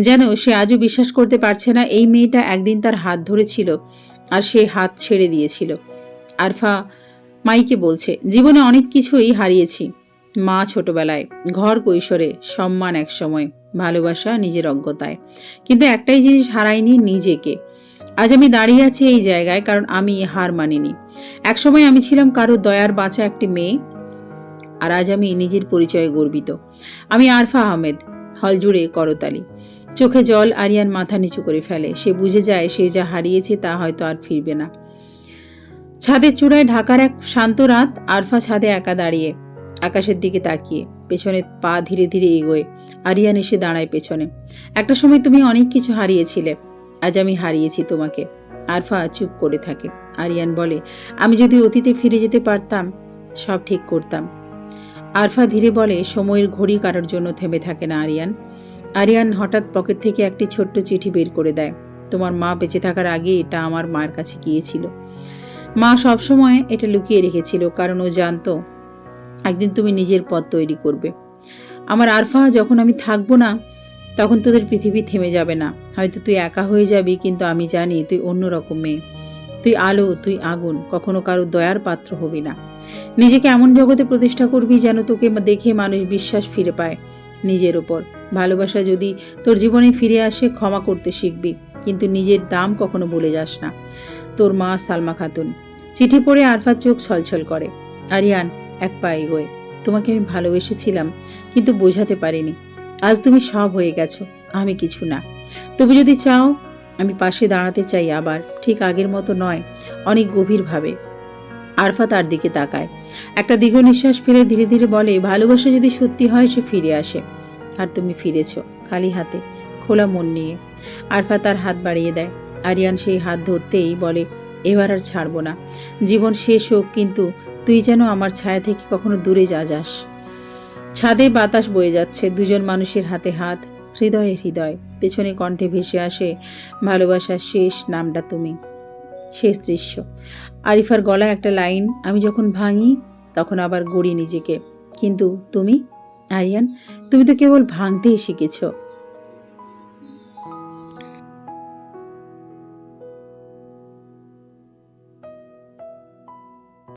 যেন সে আজও বিশ্বাস করতে পারছে না এই মেয়েটা একদিন তার হাত ধরেছিল আর সে হাত ছেড়ে দিয়েছিল। আরফা মাইকে বলছে, জীবনে অনেক কিছুই হারিয়েছি, মা ছোটবেলায়, ঘর কৈশোরে, সম্মান একসময়, ভালোবাসা নিজের অজ্ঞতায়, কিন্তু একটাই জিনিস হারাইনি, নিজেকে। আজ আমি দাঁড়িয়ে আছি এই জায়গায় কারণ আমি হার মানিনি। একসময় আমি ছিলাম কারো দয়ার বাঁচা একটি মেয়ে, আর আজ আমি নিজের পরিচয়ে গর্বিত। আমি আরফা আহমেদ। হল জুড়ে করতালি। চোখে জল। আরিয়ান মাথা নিচু করে ফেলে। সে বুঝে যায় সে যা হারিয়েছে তা হয়তো আর ফিরবে না। ছাদের চূড়ায় ঢাকার এক শান্ত রাত। আরফা ছাদে একা দাঁড়িয়ে, আকাশের দিকে তাকিয়ে, পেছনে পা ধীরে ধীরে এগোয়। আরিয়ান এসে দাঁড়ায় পেছনে। একটা সময় তুমি অনেক কিছু হারিয়েছিলে, আজ আমি হারিয়েছি তোমাকে। আরফা চুপ করে থাকে। আরিয়ান বলে, আমি যদি অতীতে ফিরে যেতে পারতাম সব ঠিক করতাম। আরফা ধীরে বলে, সময়ের ঘড়ি কারোর জন্য থেমে থাকে না আরিয়ান। আরিয়ান হঠাৎ পকেট থেকে একটি ছোট্ট চিঠি বের করে দেয়। তোমার মা বেঁচে থাকার আগে এটা আমার মায়ের কাছে গিয়েছিল। মা সবসময় এটা লুকিয়ে রেখেছিল, কারণ ও জানতো একদিন তুমি নিজের পথ তৈরি করবে। আমার আরফা, যখন আমি থাকবো না তখন তোদের পৃথিবী থেমে যাবে না। হয়তো তুই একা হয়ে যাবি, কিন্তু আমি জানি তুই অন্যরকম মেয়ে। তুই আলো, তুই আগুন, কখনো কারো দয়ার পাত্র হবি না। নিজেকে এমন জগতে প্রতিষ্ঠা করবি যেন তোকে দেখে মানুষ বিশ্বাস ফিরে পায় নিজের ওপর। ভালোবাসা যদি তোর জীবনে ফিরে আসে, ক্ষমা করতে শিখবি, কিন্তু নিজের দাম কখনো ভুলে যাস না। তোর মা, সালমা খাতুন। চিঠি পড়ে আরফার চোখ ছলছল করে। আরিয়ান এক পা এগোয়। তোমাকে আমি ভালোবেসেছিলাম, কিন্তু বোঝাতে পারিনি। আজ তুমি সব হয়ে গেছো, আমি কিছু না। তুমি যদি চাও আমি পাশে দাঁড়াতে চাই, আবার ঠিক আগের মতো নয়, অনেক গভীরভাবে। আরফা তার দিকে তাকায়, একটা দীর্ঘ নিঃশ্বাস ফেলে ধীরে ধীরে বলে, ভালোবাসা যদি সত্যি হয় সে ফিরে আসে। আর তুমি ফিরেছ, খালি হাতে, খোলা মন নিয়ে। আরফা তার হাত বাড়িয়ে দেয়। আরিয়ান সেই হাত ধরতেই বলে, এবার আর ছাড়বো না। জীবন শেষ হোক, কিন্তু তুই যেন আমার ছায়া থেকে কখনো দূরে যাস। ছাদে বাতাস বয়ে যাচ্ছে, দুজন মানুষের হাতে হাত, হৃদয়ে হৃদয়। পেছনে কণ্ঠে ভেসে আসে ভালোবাসার শেষ নামটা তুমি। শেষ দৃশ্য। আরিফার গলায় একটা লাইন, আমি যখন ভাঙি তখন আবার গড়ি নিজেকে, কিন্তু তুমি আরিয়ান, তুমি তো কেবল ভাঙতেই শিখেছ।